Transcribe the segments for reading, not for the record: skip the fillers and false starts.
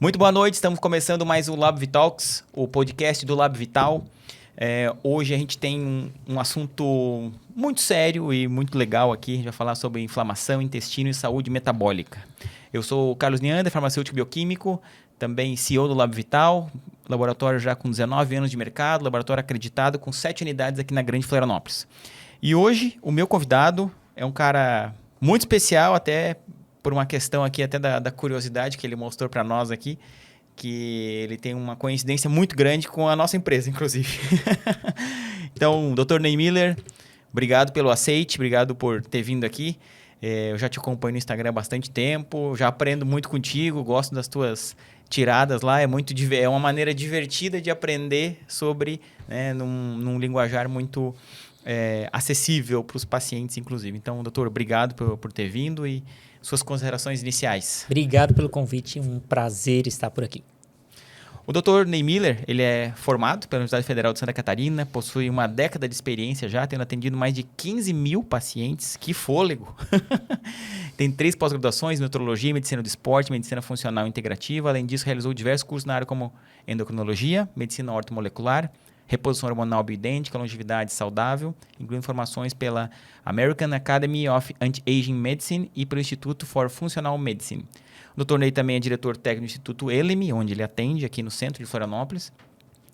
Muito boa noite, estamos começando mais o Lab Vitalks, o podcast do Lab Vital. Hoje a gente tem um assunto muito sério e muito legal aqui. A gente vai falar sobre inflamação, intestino e saúde metabólica. Eu sou o Carlos Neander, farmacêutico bioquímico, também CEO do Lab Vital, laboratório já com 19 anos de mercado, laboratório acreditado com 7 unidades aqui na Grande Florianópolis. E hoje o meu convidado é um cara muito especial, até por uma questão aqui até da curiosidade que ele mostrou para nós aqui, que ele tem uma coincidência muito grande com a nossa empresa, inclusive. Então, Dr. Ney Miller, obrigado pelo aceite, obrigado por ter vindo aqui. Eu já te acompanho no Instagram há bastante tempo, já aprendo muito contigo, gosto das tuas tiradas lá, é uma maneira divertida de aprender sobre, né, num linguajar muito acessível para os pacientes, inclusive. Então, doutor, obrigado por ter vindo e suas considerações iniciais. Obrigado pelo convite, um prazer estar por aqui. O Dr. Ney Miller, ele é formado pela Universidade Federal de Santa Catarina, possui uma década de experiência já, tendo atendido mais de 15 mil pacientes. Que fôlego! Tem 3 pós-graduações, nutrologia, medicina do esporte, medicina funcional integrativa. Além disso, realizou diversos cursos na área como endocrinologia, medicina ortomolecular, reposição hormonal bioidêntica, longevidade saudável, incluindo formações pela American Academy of Anti-Aging Medicine e pelo Instituto for Functional Medicine. O Dr. Ney também é diretor técnico do Instituto ELEME, onde ele atende aqui no centro de Florianópolis.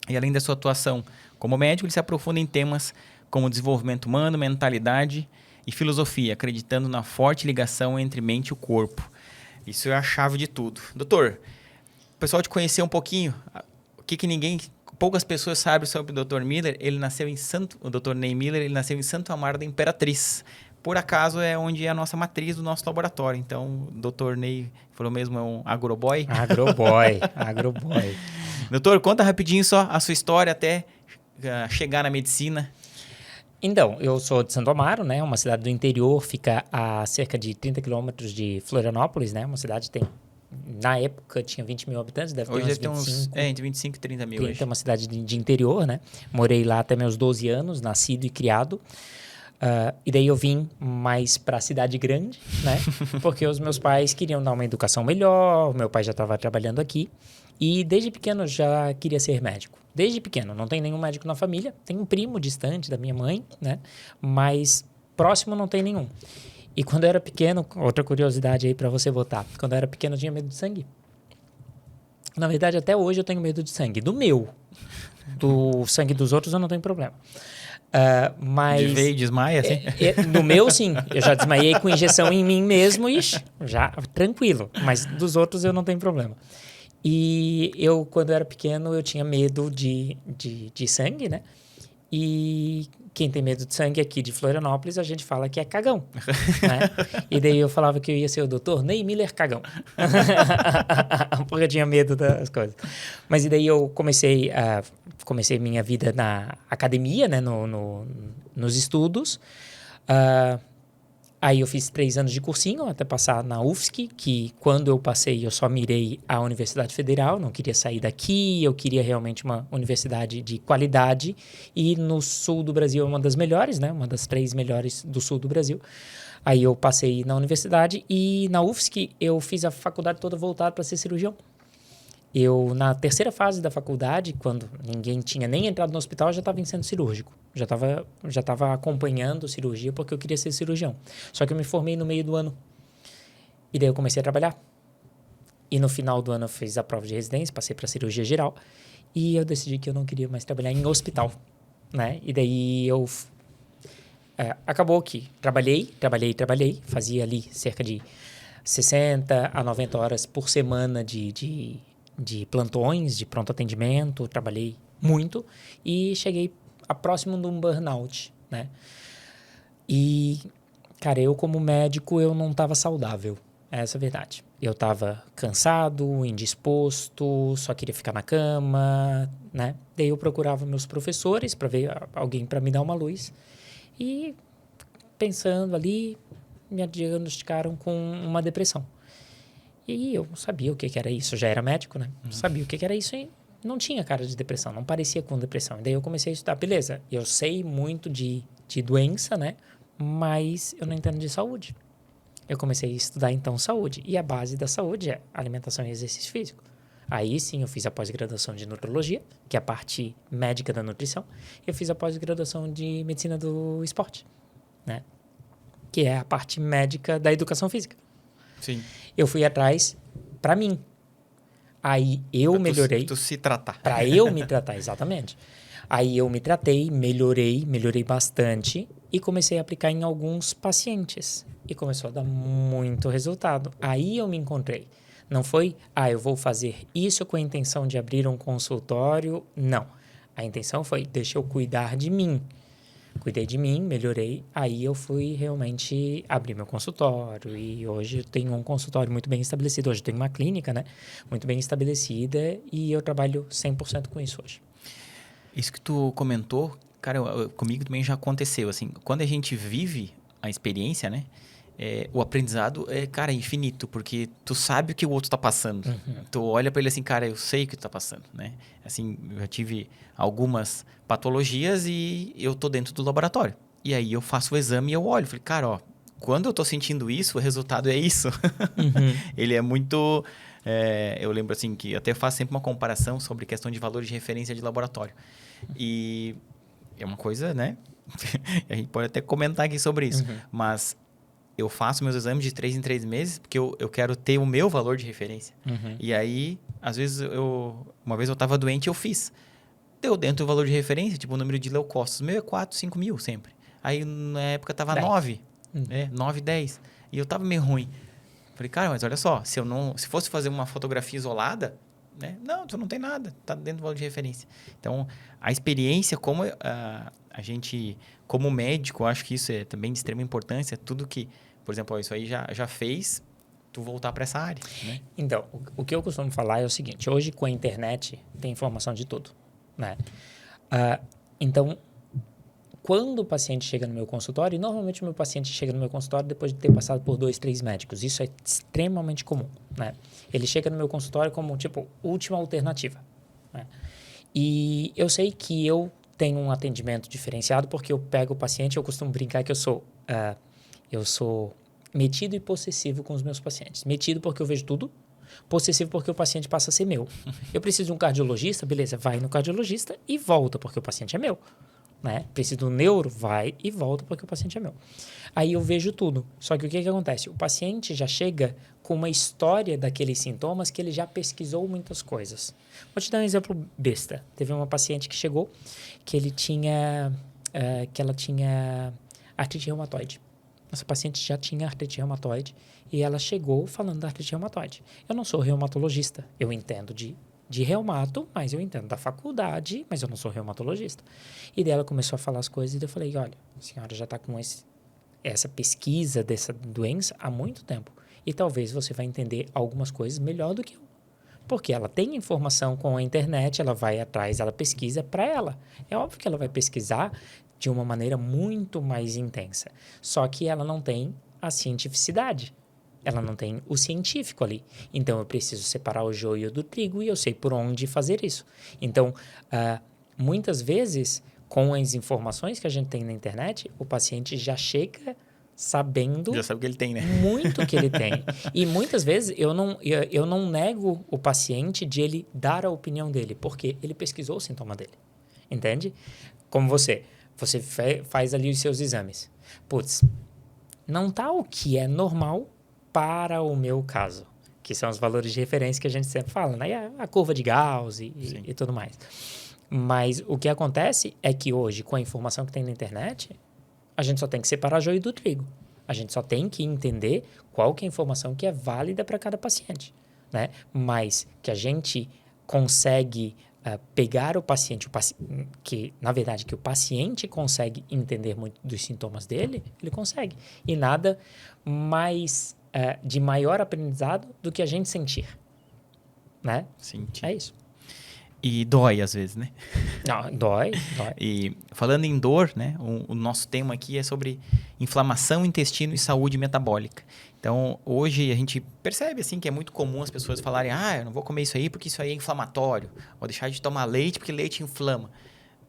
E além da sua atuação como médico, ele se aprofunda em temas como desenvolvimento humano, mentalidade e filosofia, acreditando na forte ligação entre mente e o corpo. Isso é a chave de tudo. Doutor, o pessoal te conhecer um pouquinho, poucas pessoas sabem sobre o Dr. Miller. O Dr. Ney Miller, ele nasceu em Santo Amaro da Imperatriz. Por acaso é onde é a nossa matriz do nosso laboratório. Então, o Dr. Ney falou mesmo, é um agroboy. Agroboy. Doutor, conta rapidinho só a sua história até chegar na medicina. Então, eu sou de Santo Amaro, né? Uma cidade do interior, fica a cerca de 30 quilômetros de Florianópolis, né? Uma cidade que tem, na época, tinha 20 mil habitantes, deve Hoje ter uns 25. entre 25 e 30 mil. É uma cidade de interior, né? Morei lá até meus 12 anos, nascido e criado. E daí eu vim mais para a cidade grande, né? Porque os meus pais queriam dar uma educação melhor, meu pai já estava trabalhando aqui. E desde pequeno eu já queria ser médico. Desde pequeno, não tem nenhum médico na família. Tem um primo distante da minha mãe, né? Mas próximo não tem nenhum. E quando eu era pequeno, outra curiosidade aí para você botar. Quando eu era pequeno eu tinha medo de sangue. Na verdade, até hoje eu tenho medo de sangue. Do meu. Do sangue dos outros eu não tenho problema. Mas de veio e desmaia, assim? No meu, sim. Eu já desmaiei com injeção em mim mesmo e já tranquilo. Mas dos outros eu não tenho problema. E eu, quando eu era pequeno, eu tinha medo de sangue, né? E quem tem medo de sangue aqui de Florianópolis, a gente fala que é cagão, né? E daí eu falava que eu ia ser o Dr. Ney Miller cagão. Porque eu tinha medo das coisas. Mas e daí eu comecei minha vida na academia, né? Nos estudos. Aí eu fiz 3 anos de cursinho até passar na UFSC, que quando eu passei eu só mirei a Universidade Federal, não queria sair daqui, eu queria realmente uma universidade de qualidade e no sul do Brasil é uma das melhores, né? Uma das 3 melhores do sul do Brasil. Aí eu passei na universidade e na UFSC eu fiz a faculdade toda voltada para ser cirurgião. Eu, na terceira fase da faculdade, quando ninguém tinha nem entrado no hospital, eu já estava em centro cirúrgico. Já estava acompanhando cirurgia porque eu queria ser cirurgião. Só que eu me formei no meio do ano. E daí eu comecei a trabalhar. E no final do ano eu fiz a prova de residência, passei para cirurgia geral. E eu decidi que eu não queria mais trabalhar em hospital, né? E daí eu... acabou que trabalhei. Fazia ali cerca de 60 a 90 horas por semana de plantões, de pronto atendimento, trabalhei muito e cheguei a próximo de um burnout, né? E, cara, eu como médico, eu não estava saudável, essa é a verdade. Eu estava cansado, indisposto, só queria ficar na cama, né? Daí eu procurava meus professores para ver alguém para me dar uma luz e pensando ali, me diagnosticaram com uma depressão. E eu sabia o que era isso, já era médico, né? Sabia o que era isso e não tinha cara de depressão, não parecia com depressão. E daí eu comecei a estudar, beleza, eu sei muito de doença, né? Mas eu não entendo de saúde. Eu comecei a estudar, então, saúde. E a base da saúde é alimentação e exercício físico. Aí sim eu fiz a pós-graduação de nutrologia, que é a parte médica da nutrição. Eu fiz a pós-graduação de medicina do esporte, né? Que é a parte médica da educação física. Sim. Eu fui atrás para mim. Aí eu melhorei. Tu se tratar. Para eu me tratar, exatamente. Aí eu me tratei, melhorei bastante e comecei a aplicar em alguns pacientes. E começou a dar muito resultado. Aí eu me encontrei. Não foi, eu vou fazer isso com a intenção de abrir um consultório. Não. A intenção foi, deixa eu cuidar de mim. Cuidei de mim, melhorei. Aí eu fui realmente abrir meu consultório. E hoje eu tenho um consultório muito bem estabelecido. Hoje eu tenho uma clínica, né? Muito bem estabelecida. E eu trabalho 100% com isso hoje. Isso que tu comentou, cara, comigo também já aconteceu, assim, quando a gente vive a experiência, né, o aprendizado cara, infinito, porque tu sabe o que o outro tá passando. Uhum. Tu olha pra ele assim, cara, eu sei o que tu tá passando, né? Assim, eu já tive algumas patologias e eu tô dentro do laboratório. E aí eu faço o exame e eu olho, falei, cara, ó, quando eu tô sentindo isso, o resultado é isso. Uhum. Ele é muito... eu lembro assim que até faço sempre uma comparação sobre questão de valores de referência de laboratório. E é uma coisa, né? A gente pode até comentar aqui sobre isso. Uhum. Mas eu faço meus exames de 3 em 3 meses porque eu quero ter o meu valor de referência. Uhum. E aí, às vezes, uma vez eu estava doente e eu fiz. Deu dentro do valor de referência, tipo o número de leucócitos. O meu é 4, 5 mil sempre. Aí, na época, estava 9. 9, 10. E eu estava meio ruim. Falei, cara, mas olha só, se fosse fazer uma fotografia isolada, né? Não, tu não tem nada, tá dentro do valor de referência. Então, a experiência, como a gente, como médico, eu acho que isso é também de extrema importância, tudo que, por exemplo, isso aí já fez tu voltar para essa área, né? Então, o que eu costumo falar é o seguinte, hoje com a internet tem informação de tudo, né? Então, quando o paciente chega no meu consultório, e normalmente o meu paciente chega no meu consultório depois de ter passado por 2, 3 médicos. Isso é extremamente comum, né? Ele chega no meu consultório como, tipo, última alternativa, né? E eu sei que eu tenho um atendimento diferenciado porque eu pego o paciente, eu costumo brincar que eu sou metido e possessivo com os meus pacientes. Metido porque eu vejo tudo, possessivo porque o paciente passa a ser meu. Eu preciso de um cardiologista, beleza, vai no cardiologista e volta porque o paciente é meu. Né? Preciso do neuro, vai e volta porque o paciente é meu. Aí eu vejo tudo. Só que o que acontece? O paciente já chega com uma história daqueles sintomas que ele já pesquisou muitas coisas. Vou te dar um exemplo besta. Teve uma paciente que chegou que ela tinha artrite reumatoide. Essa paciente já tinha artrite reumatoide e ela chegou falando da artrite reumatoide. Eu não sou reumatologista, eu entendo de reumato, mas eu entendo da faculdade, mas eu não sou reumatologista. E daí ela começou a falar as coisas e eu falei, olha, a senhora já está com essa pesquisa dessa doença há muito tempo e talvez você vai entender algumas coisas melhor do que eu. Porque ela tem informação com a internet, ela vai atrás, ela pesquisa para ela. É óbvio que ela vai pesquisar de uma maneira muito mais intensa. Só que ela não tem a cientificidade. Ela não tem o científico ali. Então, eu preciso separar o joio do trigo e eu sei por onde fazer isso. Então, muitas vezes, com as informações que a gente tem na internet, o paciente já chega sabendo... Já sabe o que ele tem, né? Muito que ele tem. E muitas vezes eu não nego o paciente de ele dar a opinião dele, porque ele pesquisou o sintoma dele. Entende? Como você faz ali os seus exames. Putz, não tá o que é normal para o meu caso, que são os valores de referência que a gente sempre fala, né? A curva de Gauss e tudo mais. Mas o que acontece é que hoje, com a informação que tem na internet, a gente só tem que separar joio do trigo. A gente só tem que entender qual que é a informação que é válida para cada paciente, né? Mas que a gente consegue pegar o paciente, que na verdade que o paciente consegue entender muito dos sintomas dele, ele consegue. E nada mais de maior aprendizado do que a gente sentir, né? Sentir. É isso. E dói às vezes, né? Não, dói. E falando em dor, né? O nosso tema aqui é sobre inflamação, intestino e saúde metabólica. Então, hoje a gente percebe assim que é muito comum as pessoas falarem: eu não vou comer isso aí porque isso aí é inflamatório. Vou deixar de tomar leite porque leite inflama.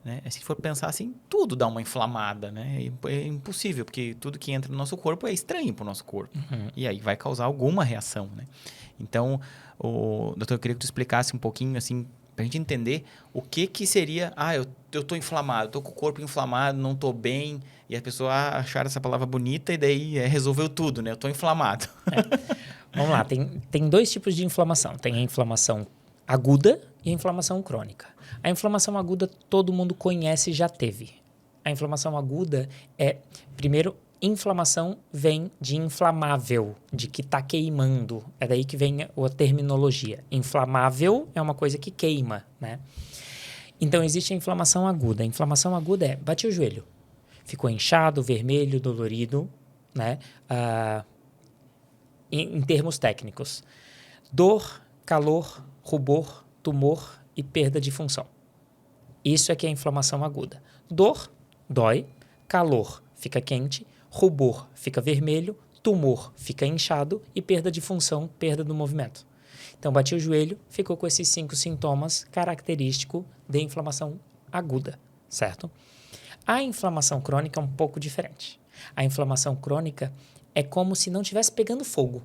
Né? Se for pensar assim, tudo dá uma inflamada, né? É impossível, porque tudo que entra no nosso corpo é estranho para o nosso corpo. Uhum. E aí vai causar alguma reação, né? Então, doutor, eu queria que tu explicasse um pouquinho, assim, pra gente entender o que seria... eu tô inflamado, tô com o corpo inflamado, não tô bem, e a pessoa achar essa palavra bonita e daí resolveu tudo, né? Eu tô inflamado. Vamos lá, tem dois tipos de inflamação. Tem a inflamação aguda e a inflamação crônica. A inflamação aguda todo mundo conhece e já teve. A inflamação aguda primeiro, inflamação vem de inflamável, de que está queimando. É daí que vem a terminologia. Inflamável é uma coisa que queima, né? Então, existe a inflamação aguda. A inflamação aguda bati o joelho. Ficou inchado, vermelho, dolorido, né? Em termos técnicos. Dor, calor, rubor, tumor e perda de função. Isso é que é a inflamação aguda. Dor, dói. Calor, fica quente. Rubor, fica vermelho. Tumor, fica inchado. E perda de função, perda do movimento. Então, bati o joelho, ficou com esses 5 sintomas característicos de inflamação aguda, certo? A inflamação crônica é um pouco diferente. A inflamação crônica é como se não estivesse pegando fogo,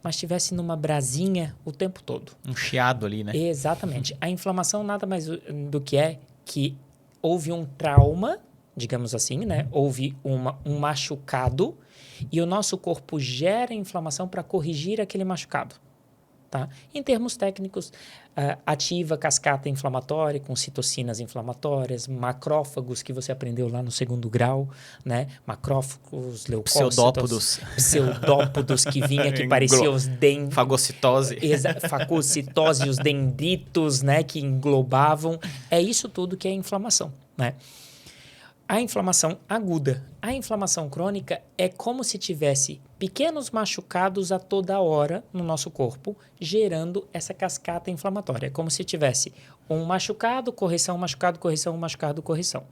mas estivesse numa brasinha o tempo todo. Um chiado ali, né? Exatamente. A inflamação nada mais do que houve um trauma, digamos assim, né? Houve um machucado e o nosso corpo gera inflamação para corrigir aquele machucado. Tá? Em termos técnicos, ativa cascata inflamatória com citocinas inflamatórias, macrófagos que você aprendeu lá no 2º grau, né? Macrófagos, leucócitos, pseudópodos que vinha que parecia os dendritos, fagocitose, fagocitose e os dendritos, né? Que englobavam. É isso tudo que é inflamação, né? A inflamação aguda. A inflamação crônica é como se tivesse pequenos machucados a toda hora no nosso corpo, gerando essa cascata inflamatória. É como se tivesse um machucado, correção, machucado, correção, machucado, correção.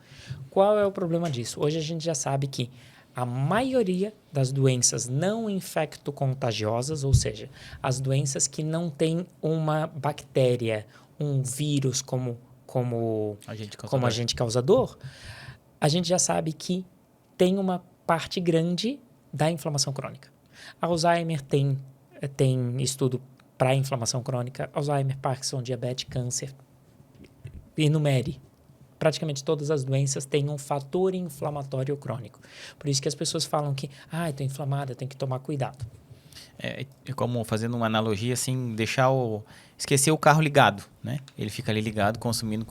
Qual é o problema disso? Hoje a gente já sabe que a maioria das doenças não infecto-contagiosas, ou seja, as doenças que não têm uma bactéria, um vírus como agente causador, a gente já sabe que tem uma parte grande da inflamação crônica. Alzheimer tem estudo para inflamação crônica. Alzheimer, Parkinson, diabetes, câncer. Enumere. Praticamente todas as doenças têm um fator inflamatório crônico. Por isso que as pessoas falam que, estou inflamada, tem que tomar cuidado. É como, fazendo uma analogia, assim, esquecer o carro ligado, né? Ele fica ali ligado, consumindo,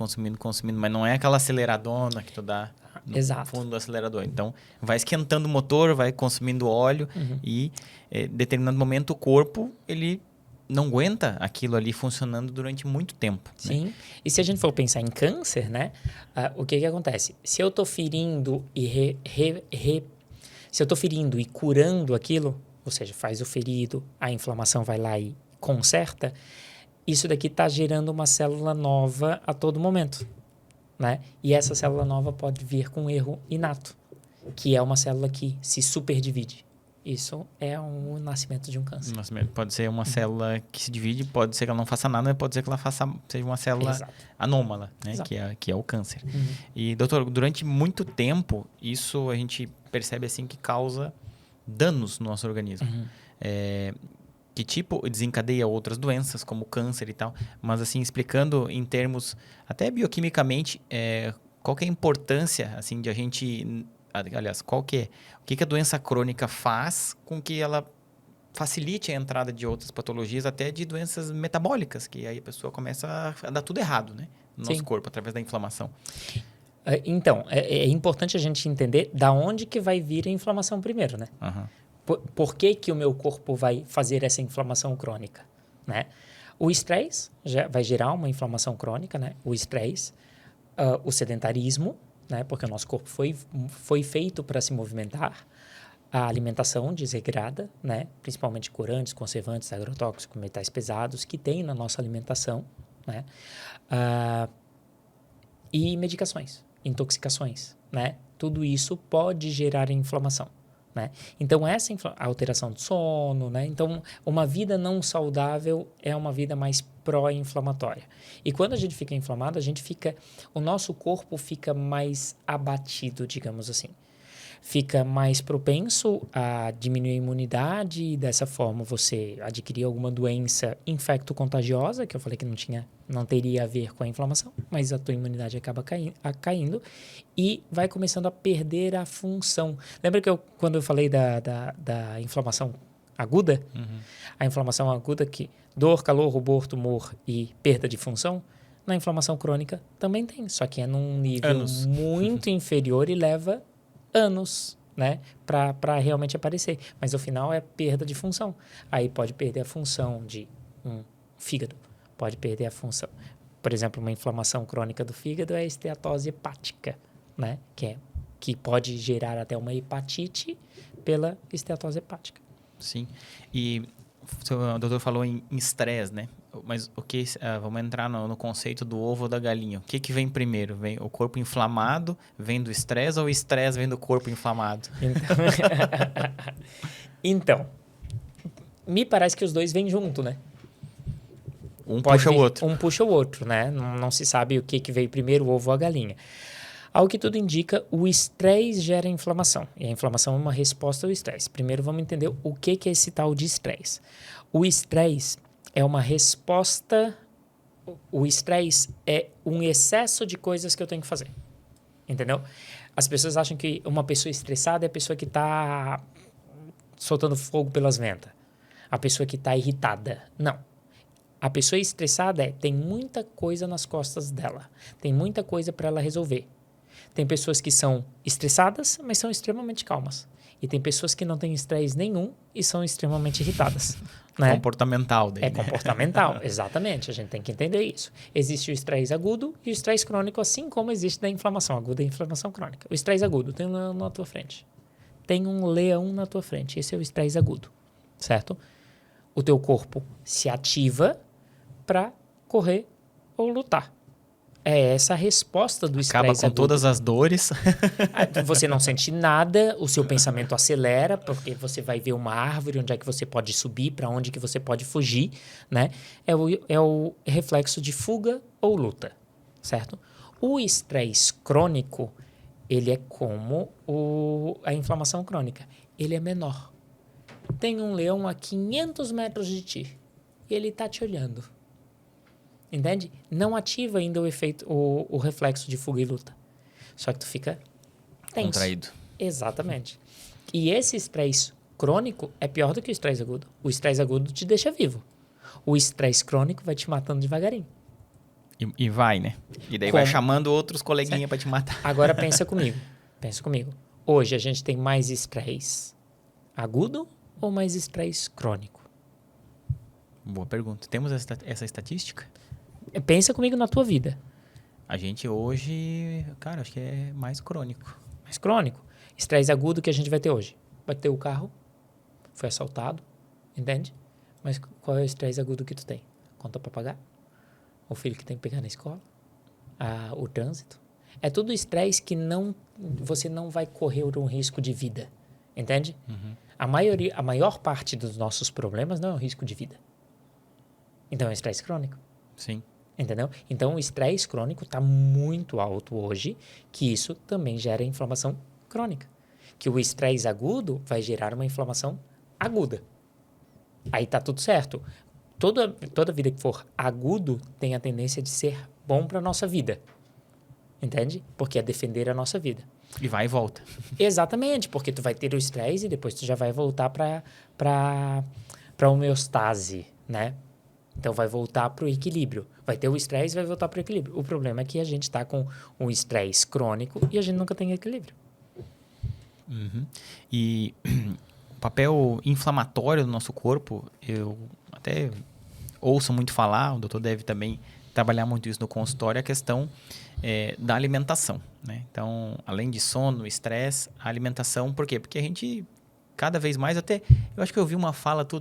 mas não é aquela aceleradona que tu dá no fundo do acelerador. Então, vai esquentando o motor, vai consumindo óleo e, em determinado momento, o corpo, ele não aguenta aquilo ali funcionando durante muito tempo. Sim. Né? E se a gente for pensar em câncer, né? O que acontece? Se eu estou ferindo se eu estou ferindo e curando aquilo, ou seja, faz o ferido, a inflamação vai lá e conserta, isso daqui está gerando uma célula nova a todo momento, né? E essa célula nova pode vir com um erro inato, que é uma célula que se superdivide. Isso é o nascimento de um câncer. Pode ser uma célula que se divide, pode ser que ela não faça nada, mas pode ser que ela seja uma célula anômala, né? Que é o câncer. E, doutor, durante muito tempo, isso a gente percebe assim que causa danos no nosso organismo. Que tipo desencadeia outras doenças, como câncer e tal. Mas, assim, explicando em termos, até bioquimicamente, qual que é a importância, assim, de a gente... Aliás, o que a doença crônica faz com que ela facilite a entrada de outras patologias, até de doenças metabólicas, que aí a pessoa começa a dar tudo errado, né? No nosso corpo, através da inflamação. Então, é importante a gente entender da onde que vai vir a inflamação primeiro, né? Por que o meu corpo vai fazer essa inflamação crônica, né? O estresse vai gerar uma inflamação crônica, né? O estresse, o sedentarismo, né? Porque o nosso corpo foi feito para se movimentar, a alimentação desregrada, né? Principalmente corantes, conservantes, agrotóxicos, metais pesados que tem na nossa alimentação, né? E medicações, intoxicações, né? Tudo isso pode gerar inflamação. Né? Então, essa alteração do sono, né? Então, uma vida não saudável é uma vida mais pró-inflamatória. E quando a gente fica inflamado, o nosso corpo fica mais abatido, digamos assim. fica mais propenso a diminuir a imunidade e dessa forma você adquirir alguma doença infecto-contagiosa, que eu falei que não teria a ver com a inflamação, mas a tua imunidade acaba caindo e vai começando a perder a função. Lembra que quando eu falei da inflamação aguda? Uhum. A inflamação aguda que dor, calor, rubor, tumor e perda de função, na inflamação crônica também tem, só que é num nível muito inferior e leva anos, né, para realmente aparecer. Mas no final é perda de função. Aí pode perder a função de um fígado, pode perder a função. Por exemplo, uma inflamação crônica do fígado é a esteatose hepática, né, que pode gerar até uma hepatite pela esteatose hepática. Sim. E o doutor falou em estresse, né? Mas vamos entrar no conceito do ovo ou da galinha. O que vem primeiro? Vem o corpo inflamado, vem do estresse, ou o estresse vem do corpo inflamado? Então, me parece que os dois vêm junto, né? Um puxa o outro. Um puxa o outro, né? Não se sabe o que veio primeiro, o ovo ou a galinha. Ao que tudo indica, o estresse gera inflamação. E a inflamação é uma resposta ao estresse. Primeiro vamos entender o que é esse tal de estresse. O estresse é uma resposta... O estresse é um excesso de coisas que eu tenho que fazer. Entendeu? As pessoas acham que uma pessoa estressada é a pessoa que está soltando fogo pelas ventas. A pessoa que está irritada. Não. A pessoa estressada tem muita coisa nas costas dela. Tem muita coisa para ela resolver. Tem pessoas que são estressadas, mas são extremamente calmas. E tem pessoas que não têm estresse nenhum e são extremamente irritadas. Né? Comportamental. Daí, né? Comportamental, exatamente. A gente tem que entender isso. Existe o estresse agudo e o estresse crônico, assim como existe da inflamação aguda e inflamação crônica. O estresse agudo, tem um leão na tua frente. Tem um leão na tua frente. Esse é o estresse agudo, certo? O teu corpo se ativa para correr ou lutar. É essa a resposta do estresse agudo. Acaba com todas as dores. Você não sente nada, o seu pensamento acelera, porque você vai ver uma árvore, onde é que você pode subir, para onde que você pode fugir, né? É o reflexo de fuga ou luta, certo? O estresse crônico, ele é como a inflamação crônica. Ele é menor. Tem um leão a 500 metros de ti e ele está te olhando. Entende? Não ativa ainda o efeito, o reflexo de fuga e luta. Só que tu fica tenso. Contraído. Exatamente. E esse estresse crônico é pior do que o estresse agudo. O estresse agudo te deixa vivo. O estresse crônico vai te matando devagarinho. E vai, né? E daí vai chamando outros coleguinhas para te matar. Agora pensa comigo. Pensa comigo. Hoje a gente tem mais estresse agudo ou mais estresse crônico? Boa pergunta. Temos essa estatística? Pensa comigo na tua vida. A gente hoje, cara, acho que é mais crônico. Mais crônico. Estresse agudo que a gente vai ter hoje. Vai ter o carro, foi assaltado, entende? Mas qual é o estresse agudo que tu tem? Conta pra pagar? O filho que tem que pegar na escola? O trânsito? É tudo estresse que você não vai correr um risco de vida, entende? Uhum. A maior parte dos nossos problemas não é um risco de vida. Então é estresse crônico. Sim. Entendeu? Então, o estresse crônico está muito alto hoje, que isso também gera inflamação crônica. Que o estresse agudo vai gerar uma inflamação aguda. Aí tá tudo certo. Toda vida que for agudo tem a tendência de ser bom para a nossa vida. Entende? Porque é defender a nossa vida. E vai e volta. Exatamente, porque tu vai ter o estresse e depois tu já vai voltar para homeostase, né? Então, vai voltar para o equilíbrio. Vai ter o estresse e vai voltar para o equilíbrio. O problema é que a gente está com um estresse crônico e a gente nunca tem equilíbrio. Uhum. E o papel inflamatório do nosso corpo, eu até ouço muito falar, o doutor deve também trabalhar muito isso no consultório, a questão da alimentação, né? Então, além de sono, estresse, a alimentação, por quê? Porque a gente, cada vez mais, eu acho que eu ouvi uma fala tua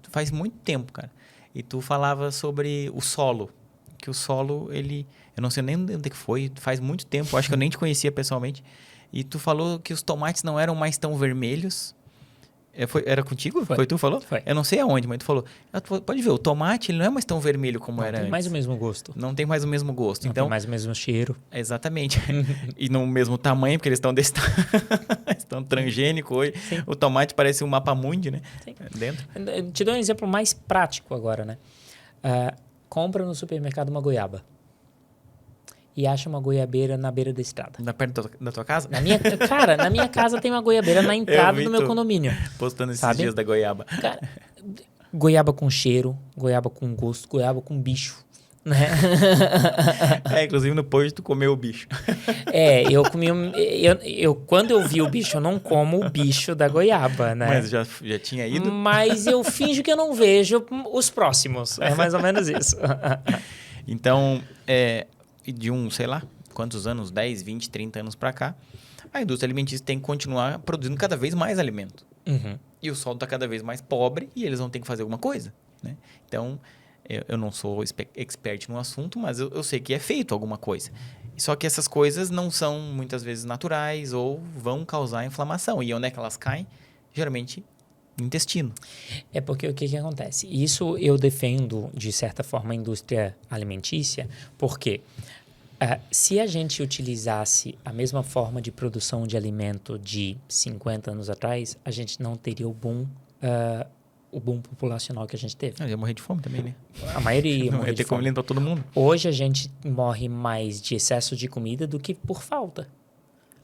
faz muito tempo, cara. E tu falava sobre o solo, que o solo, eu não sei nem onde que foi, faz muito tempo, acho que eu nem te conhecia pessoalmente, e tu falou que os tomates não eram mais tão vermelhos, Era contigo? Foi. Foi tu que falou? Foi. Eu não sei aonde, mas tu falou. Pode ver, o tomate ele não é mais tão vermelho como era Não tem antes. mais o mesmo gosto. Não tem mais o mesmo gosto. Não Então, tem mais o mesmo cheiro. exatamente. E no mesmo tamanho, porque eles estão desse estão transgênicos hoje. Sim. O tomate parece um mapa mundi, né? Sim. Dentro. Eu te dou um exemplo mais prático agora, né? Compra no supermercado uma goiaba e acha uma goiabeira na beira da estrada. Perto da tua casa? Cara, na minha casa tem uma goiabeira na entrada vi do meu tu condomínio. postando esses Sabe? dias da goiaba. Cara, goiaba com cheiro, goiaba com gosto, goiaba com bicho, né? Inclusive no post tu comeu o bicho. Eu comi quando eu vi o bicho, eu não como o bicho da goiaba, né? Mas já tinha ido? Mas eu finjo que eu não vejo os próximos. É mais ou menos isso. Então, de sei lá, quantos anos, 10, 20, 30 anos para cá, a indústria alimentícia tem que continuar produzindo cada vez mais alimento. Uhum. E o solo está cada vez mais pobre e eles vão ter que fazer alguma coisa, né? Então, eu não sou expert no assunto, mas eu sei que é feito alguma coisa. Só que essas coisas não são, muitas vezes, naturais ou vão causar inflamação. E onde é que elas caem? Geralmente, no intestino. É porque o que acontece? Isso eu defendo, de certa forma, a indústria alimentícia, porque se a gente utilizasse a mesma forma de produção de alimento de 50 anos atrás, a gente não teria o boom populacional que a gente teve. Ia morrer de fome também, né? A maioria ia Não morrer ia de ter como fome. alimentar todo mundo. Hoje a gente morre mais de excesso de comida do que por falta.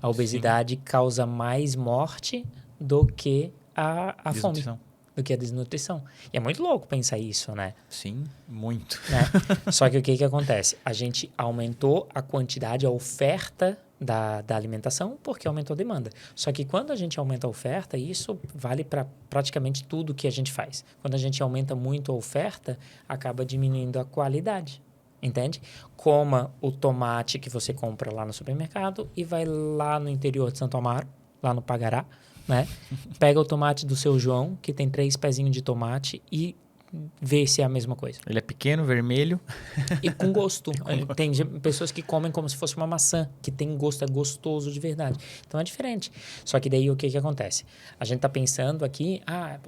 A obesidade causa mais morte do que a fome, do que a desnutrição. E é muito louco pensar isso, né? Sim, muito. Né? Só que o que acontece? A gente aumentou a quantidade, a oferta da alimentação porque aumentou a demanda. Só que quando a gente aumenta a oferta, isso vale para praticamente tudo que a gente faz. Quando a gente aumenta muito a oferta, acaba diminuindo a qualidade. Entende? Coma o tomate que você compra lá no supermercado e vai lá no interior de Santo Amaro, lá no Pagará, né? Pega o tomate do seu João, que tem 3 pezinhos de tomate, e vê se é a mesma coisa. Ele é pequeno, vermelho. E com gosto. Tem pessoas que comem como se fosse uma maçã, que tem gosto, é gostoso de verdade. Então é diferente. Só que daí o que acontece? A gente está pensando aqui,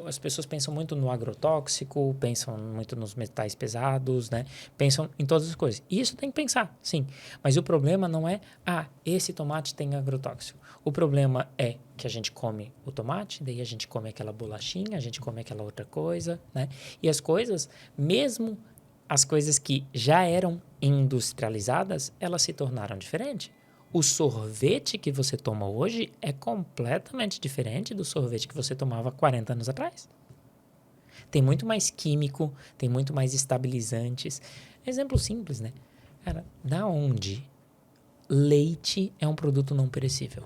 as pessoas pensam muito no agrotóxico, pensam muito nos metais pesados, né? Pensam em todas as coisas. E isso tem que pensar, sim. Mas o problema não é, esse tomate tem agrotóxico. O problema é que a gente come o tomate, daí a gente come aquela bolachinha, a gente come aquela outra coisa, né? E as coisas, mesmo as coisas que já eram industrializadas, elas se tornaram diferentes. O sorvete que você toma hoje é completamente diferente do sorvete que você tomava 40 anos atrás. Tem muito mais químico, tem muito mais estabilizantes. Exemplo simples, né? Cara, da onde leite é um produto não perecível?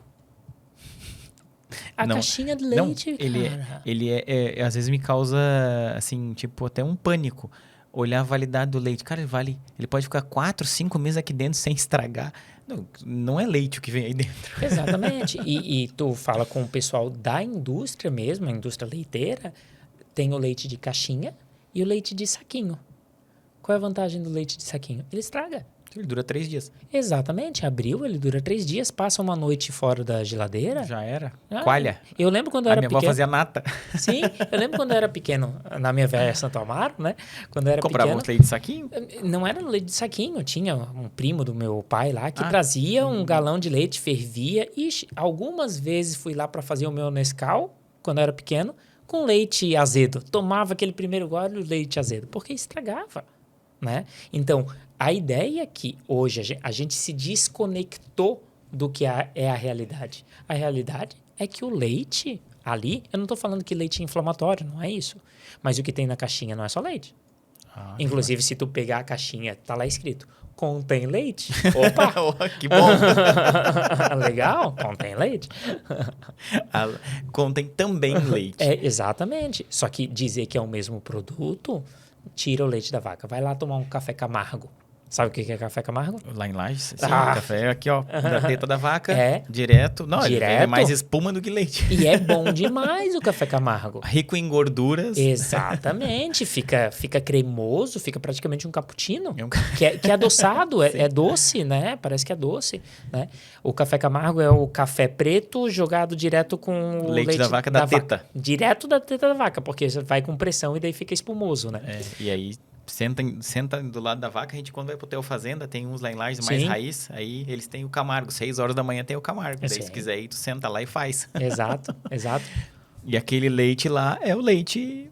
A caixinha de leite, ele às vezes me causa, assim, tipo, até um pânico. Olhar a validade do leite. Cara, ele pode ficar 4, 5 meses aqui dentro sem estragar. Não é leite o que vem aí dentro. Exatamente. E tu fala com o pessoal da indústria mesmo, a indústria leiteira, tem o leite de caixinha e o leite de saquinho. Qual é a vantagem do leite de saquinho? Ele estraga. Ele dura 3 dias. Exatamente. Abriu, ele dura 3 dias, passa uma noite fora da geladeira. Já era. Coalha. Eu lembro quando eu era pequeno. A minha avó fazia nata. Sim, eu lembro quando eu era pequeno, na minha velha Santo Amaro, né? Quando eu era comprava pequeno. Comprava leite de saquinho? Não era leite de saquinho. Tinha um primo do meu pai lá que trazia um galão de leite, fervia. E algumas vezes fui lá para fazer o meu Nescau, quando eu era pequeno, com leite azedo. Tomava aquele primeiro gole de leite azedo, porque estragava, né? Então, a ideia é que hoje a gente se desconectou do que é a realidade. A realidade é que o leite ali, eu não estou falando que leite é inflamatório, não é isso. Mas o que tem na caixinha não é só leite. Inclusive, se tu pegar a caixinha, tá lá escrito, contém leite. Opa! Que bom! Legal, contém leite. Contém também leite. Exatamente. Só que dizer que é o mesmo produto, tira o leite da vaca. Vai lá tomar um café Camargo. Sabe o que é café Camargo? Lá em Lages, sim, café aqui, ó, da teta da vaca, É. direto. Não, ele é Direto. mais espuma do que leite. E é bom demais o café Camargo. Rico em gorduras. Exatamente. Fica cremoso, fica praticamente um cappuccino. É um Que é adoçado, é doce, né? Parece que é doce, né? O café Camargo é o café preto jogado direto com o Leite da vaca da teta. Direto da teta da vaca, porque vai com pressão e daí fica espumoso, né? E aí, senta do lado da vaca, a gente quando vai pro Hotel Fazenda, tem uns lá em Lages mais Sim. raiz, aí eles têm o Camargo. 6 horas da manhã tem o Camargo. Daí Sim. se quiser ir, tu senta lá e faz. Exato. E aquele leite lá é o leite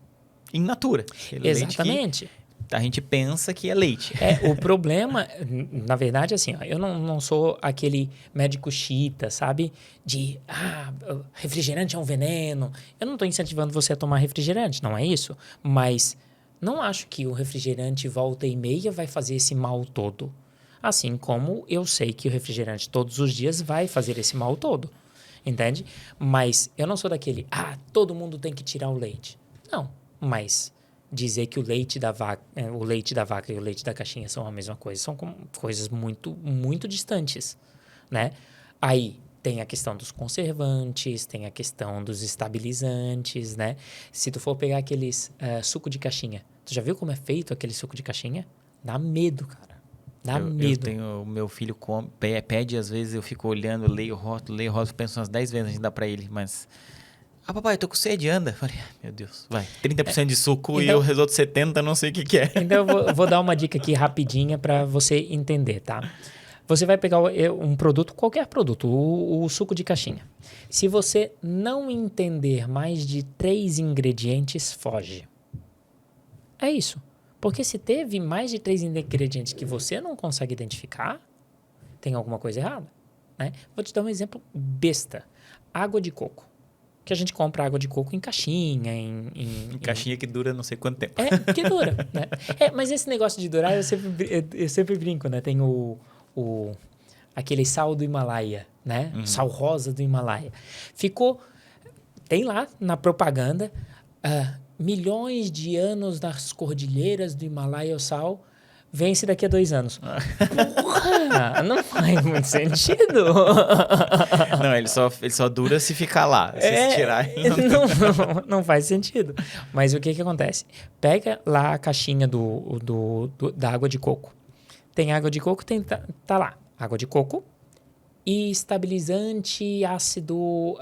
in natura. Aquele Exatamente. leite que a gente pensa que é leite. O problema, na verdade, assim, ó, eu não sou aquele médico xiita, sabe? Refrigerante é um veneno. Eu não estou incentivando você a tomar refrigerante, não é isso. Mas não acho que o refrigerante volta e meia vai fazer esse mal todo. Assim como eu sei que o refrigerante todos os dias vai fazer esse mal todo. Entende? Mas eu não sou daquele, todo mundo tem que tirar o leite. Não, mas dizer que o leite da vaca e o leite da caixinha são a mesma coisa, são coisas muito, muito distantes, né? Aí tem a questão dos conservantes, tem a questão dos estabilizantes, né? Se tu for pegar aqueles suco de caixinha, tu já viu como é feito aquele suco de caixinha? Dá medo, cara. Dá medo. Eu tenho, o meu filho pede, às vezes eu fico olhando, leio o rótulo, penso umas 10 vezes antes de dar pra ele, mas... papai, eu tô com sede, anda. Falei, meu Deus, vai. 30% de suco então, e os outros 70%, não sei o que é. Então, eu vou dar uma dica aqui rapidinha pra você entender, tá? Você vai pegar um produto, qualquer produto, o suco de caixinha. Se você não entender mais de 3 ingredientes, foge. É isso. Porque se teve mais de 3 ingredientes que você não consegue identificar, tem alguma coisa errada, né? Vou te dar um exemplo besta. Água de coco. Que a gente compra água de coco em caixinha, em caixinha que dura não sei quanto tempo. Que dura, né? Mas esse negócio de durar, eu sempre brinco, né? Tem aquele sal do Himalaia, né? Sal rosa do Himalaia. Tem lá na propaganda, milhões de anos nas cordilheiras do Himalaia o sal vence daqui a 2 anos. Porra! Não faz muito sentido. Não, ele só dura se ficar lá. Se tirar... Não faz sentido. Mas o que acontece? Pega lá a caixinha da água de coco. Tem água de coco, tá lá. Água de coco e estabilizante ácido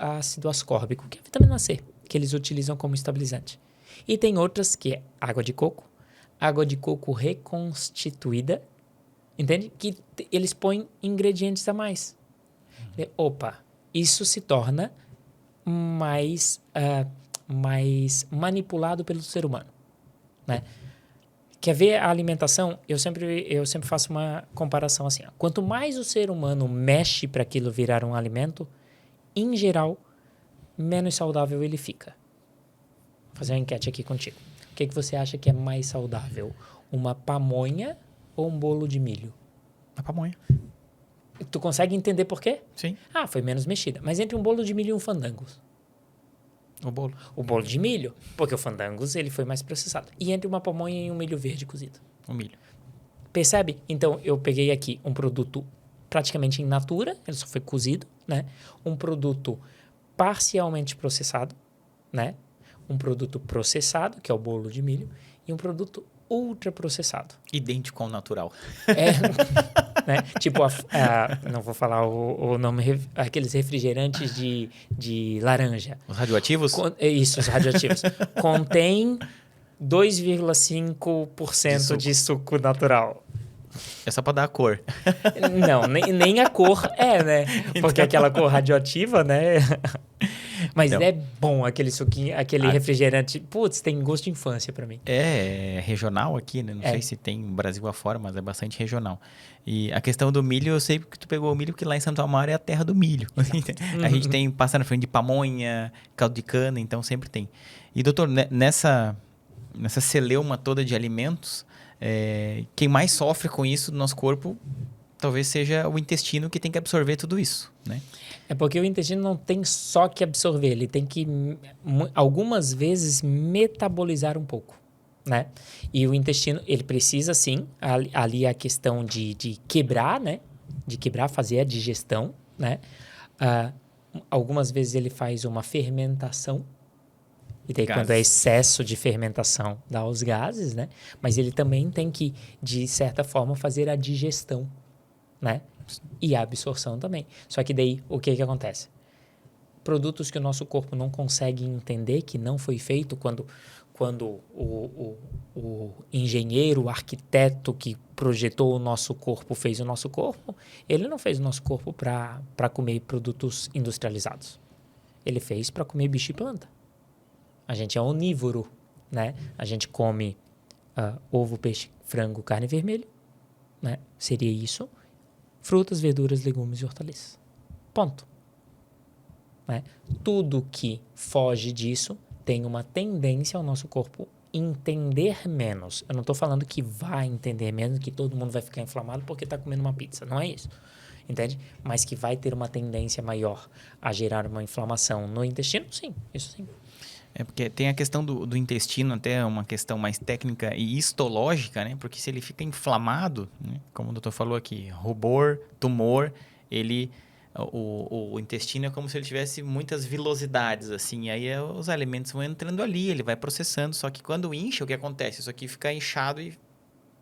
ascórbico, que é a vitamina C, que eles utilizam como estabilizante. E tem outras que é água de coco reconstituída, entende? Que eles põem ingredientes a mais. Opa, isso se torna mais manipulado pelo ser humano, né? Quer ver a alimentação? Eu sempre faço uma comparação assim. Quanto mais o ser humano mexe para aquilo virar um alimento, em geral, menos saudável ele fica. Vou fazer uma enquete aqui contigo. O que você acha que é mais saudável? Uma pamonha ou um bolo de milho? A pamonha. Tu consegue entender por quê? Sim. Foi menos mexida. Mas entre um bolo de milho e um fandangos? O bolo. O bolo de milho, porque o fandangos ele foi mais processado. E entre uma pamonha e um milho verde cozido? O milho. Percebe? Então, eu peguei aqui um produto praticamente in natura, ele só foi cozido, né? Um produto parcialmente processado, né? Um produto processado, que é o bolo de milho, e um produto ultraprocessado. Idêntico ao natural. Né? Tipo, não vou falar o nome, aqueles refrigerantes de laranja. Os radioativos? Isso, os radioativos. Contém 2,5% de suco natural. É só pra dar a cor. Não, nem a cor né? Porque aquela cor radioativa, né? Mas é bom aquele suquinho, aquele refrigerante. Putz, tem gosto de infância pra mim. É regional aqui, né? Não sei se tem no Brasil afora, mas é bastante regional. E a questão do milho, eu sei que tu pegou o milho, porque lá em Santo Amaro é a terra do milho. A gente tem, passa na frente de pamonha, caldo de cana, então sempre tem. E, doutor, nessa celeuma toda de alimentos, quem mais sofre com isso do nosso corpo talvez seja o intestino, que tem que absorver tudo isso, né? É porque o intestino não tem só que absorver, ele tem que, algumas vezes, metabolizar um pouco, né? E o intestino, ele precisa sim, ali a questão de quebrar, né? De quebrar, fazer a digestão, né? Algumas vezes ele faz uma fermentação, e daí quando é excesso de fermentação dá os gases, né? Mas ele também tem que, de certa forma, fazer a digestão, né? E a absorção também. Só que daí, o que acontece? Produtos que o nosso corpo não consegue entender que não foi feito quando o engenheiro, o arquiteto que projetou o nosso corpo fez o nosso corpo, ele não fez o nosso corpo para comer produtos industrializados. Ele fez para comer bicho e planta. A gente é onívoro, né? A gente come ovo, peixe, frango, carne vermelha, né? Seria isso. Frutas, verduras, legumes e hortaliças. Ponto. Né? Tudo que foge disso tem uma tendência ao nosso corpo entender menos. Eu não estou falando que vai entender menos, que todo mundo vai ficar inflamado porque está comendo uma pizza. Não é isso. Entende? Mas que vai ter uma tendência maior a gerar uma inflamação no intestino, sim. Isso sim. É porque tem a questão do intestino, até uma questão mais técnica e histológica, né? Porque se ele fica inflamado, né? Como o doutor falou aqui, rubor, tumor, o intestino é como se ele tivesse muitas vilosidades, assim. E aí os alimentos vão entrando ali, ele vai processando. Só que quando incha, o que acontece? Isso aqui fica inchado e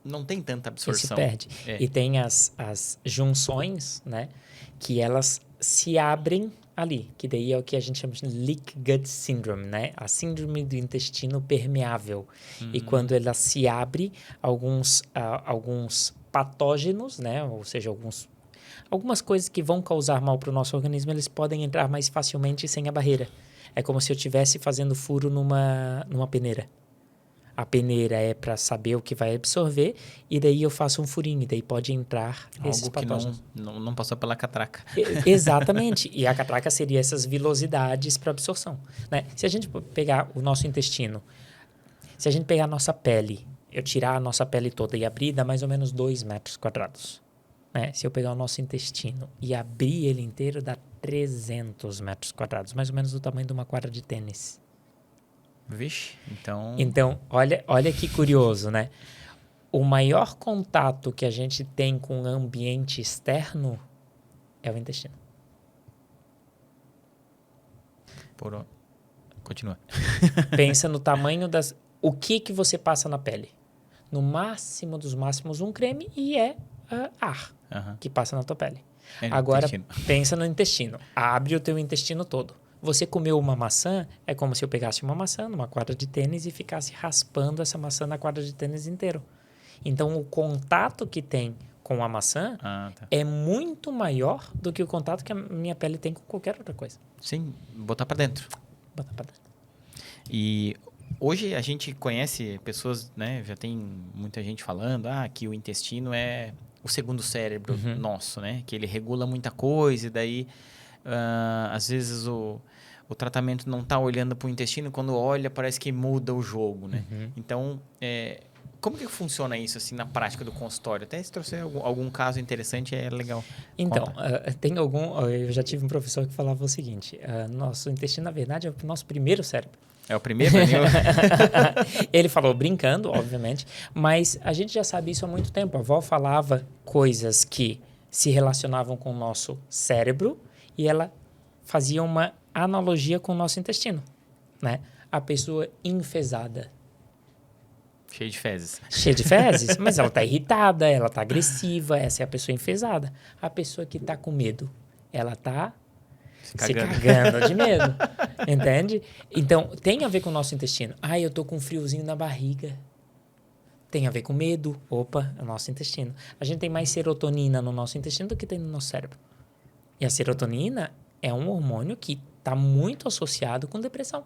não tem tanta absorção. E se perde. E tem as junções, né? Que elas se abrem ali, que daí é o que a gente chama de leak gut syndrome, né? A síndrome do intestino permeável. E quando ela se abre, alguns patógenos, né? Ou seja, algumas coisas que vão causar mal para o nosso organismo, eles podem entrar mais facilmente sem a barreira. É como se eu estivesse fazendo furo numa peneira. A peneira é para saber o que vai absorver, e daí eu faço um furinho, e daí pode entrar esses patógenos. Algo que não passou pela catraca. Exatamente. E a catraca seria essas vilosidades para absorção. Né? Se a gente pegar o nosso intestino, se a gente pegar a nossa pele, eu tirar a nossa pele toda e abrir, dá mais ou menos 2 metros quadrados. Né? Se eu pegar o nosso intestino e abrir ele inteiro, dá 300 metros quadrados, mais ou menos do tamanho de uma quadra de tênis. Vixe, então... Então, olha que curioso, né? O maior contato que a gente tem com o ambiente externo é o intestino. Continua. Pensa no tamanho das... O que você passa na pele? No máximo dos máximos, um creme e ar que passa na tua pele. Agora, pensa no intestino. Abre o teu intestino todo. Você comeu uma maçã, é como se eu pegasse uma maçã numa quadra de tênis e ficasse raspando essa maçã na quadra de tênis inteiro. Então, o contato que tem com a maçã é muito maior do que o contato que a minha pele tem com qualquer outra coisa. Sim, botar para dentro. E hoje a gente conhece pessoas, né? Já tem muita gente falando que o intestino é o segundo cérebro nosso, né? Que ele regula muita coisa e daí... às vezes o tratamento não está olhando para o intestino, quando olha parece que muda o jogo, né? Então, como que funciona isso assim na prática do consultório? Até se trouxer algum caso interessante, é legal. Então, eu já tive um professor que falava o seguinte, nosso intestino, na verdade, é o nosso primeiro cérebro. É o primeiro, Daniel? Ele falou brincando, obviamente, mas a gente já sabe isso há muito tempo. A avó falava coisas que se relacionavam com o nosso cérebro, e ela fazia uma analogia com o nosso intestino, né? A pessoa enfesada. Cheia de fezes. Cheia de fezes, mas ela está irritada, ela está agressiva, essa é a pessoa enfesada. A pessoa que está com medo, ela está se cagando de medo, entende? Então, tem a ver com o nosso intestino. Eu tô com um friozinho na barriga. Tem a ver com medo. Opa, é o nosso intestino. A gente tem mais serotonina no nosso intestino do que tem no nosso cérebro. E a serotonina é um hormônio que está muito associado com depressão.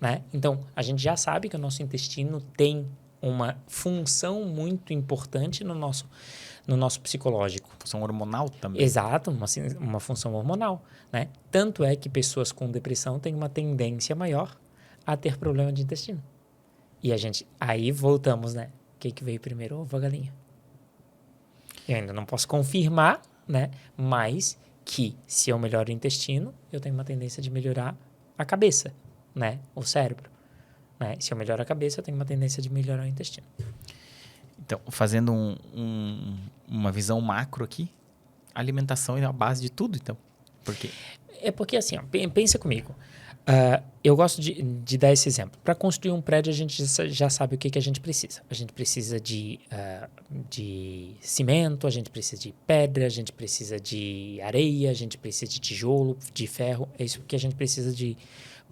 Né? Então, a gente já sabe que o nosso intestino tem uma função muito importante no nosso psicológico. Função hormonal também. Exato, uma função hormonal. Né? Tanto é que pessoas com depressão têm uma tendência maior a ter problema de intestino. E a gente... Aí voltamos, né? O que veio primeiro, ovo ou a galinha? Eu ainda não posso confirmar, né? Mas que se eu melhoro o intestino, eu tenho uma tendência de melhorar a cabeça, né? O cérebro, né? Se eu melhoro a cabeça, eu tenho uma tendência de melhorar o intestino. Então, fazendo uma visão macro aqui, a alimentação é a base de tudo, então. Por quê? É porque assim, ó, pensa comigo. Eu gosto de dar esse exemplo. Para construir um prédio, a gente já sabe o que a gente precisa. A gente precisa de cimento, a gente precisa de pedra, a gente precisa de areia, a gente precisa de tijolo, de ferro. É isso que a gente precisa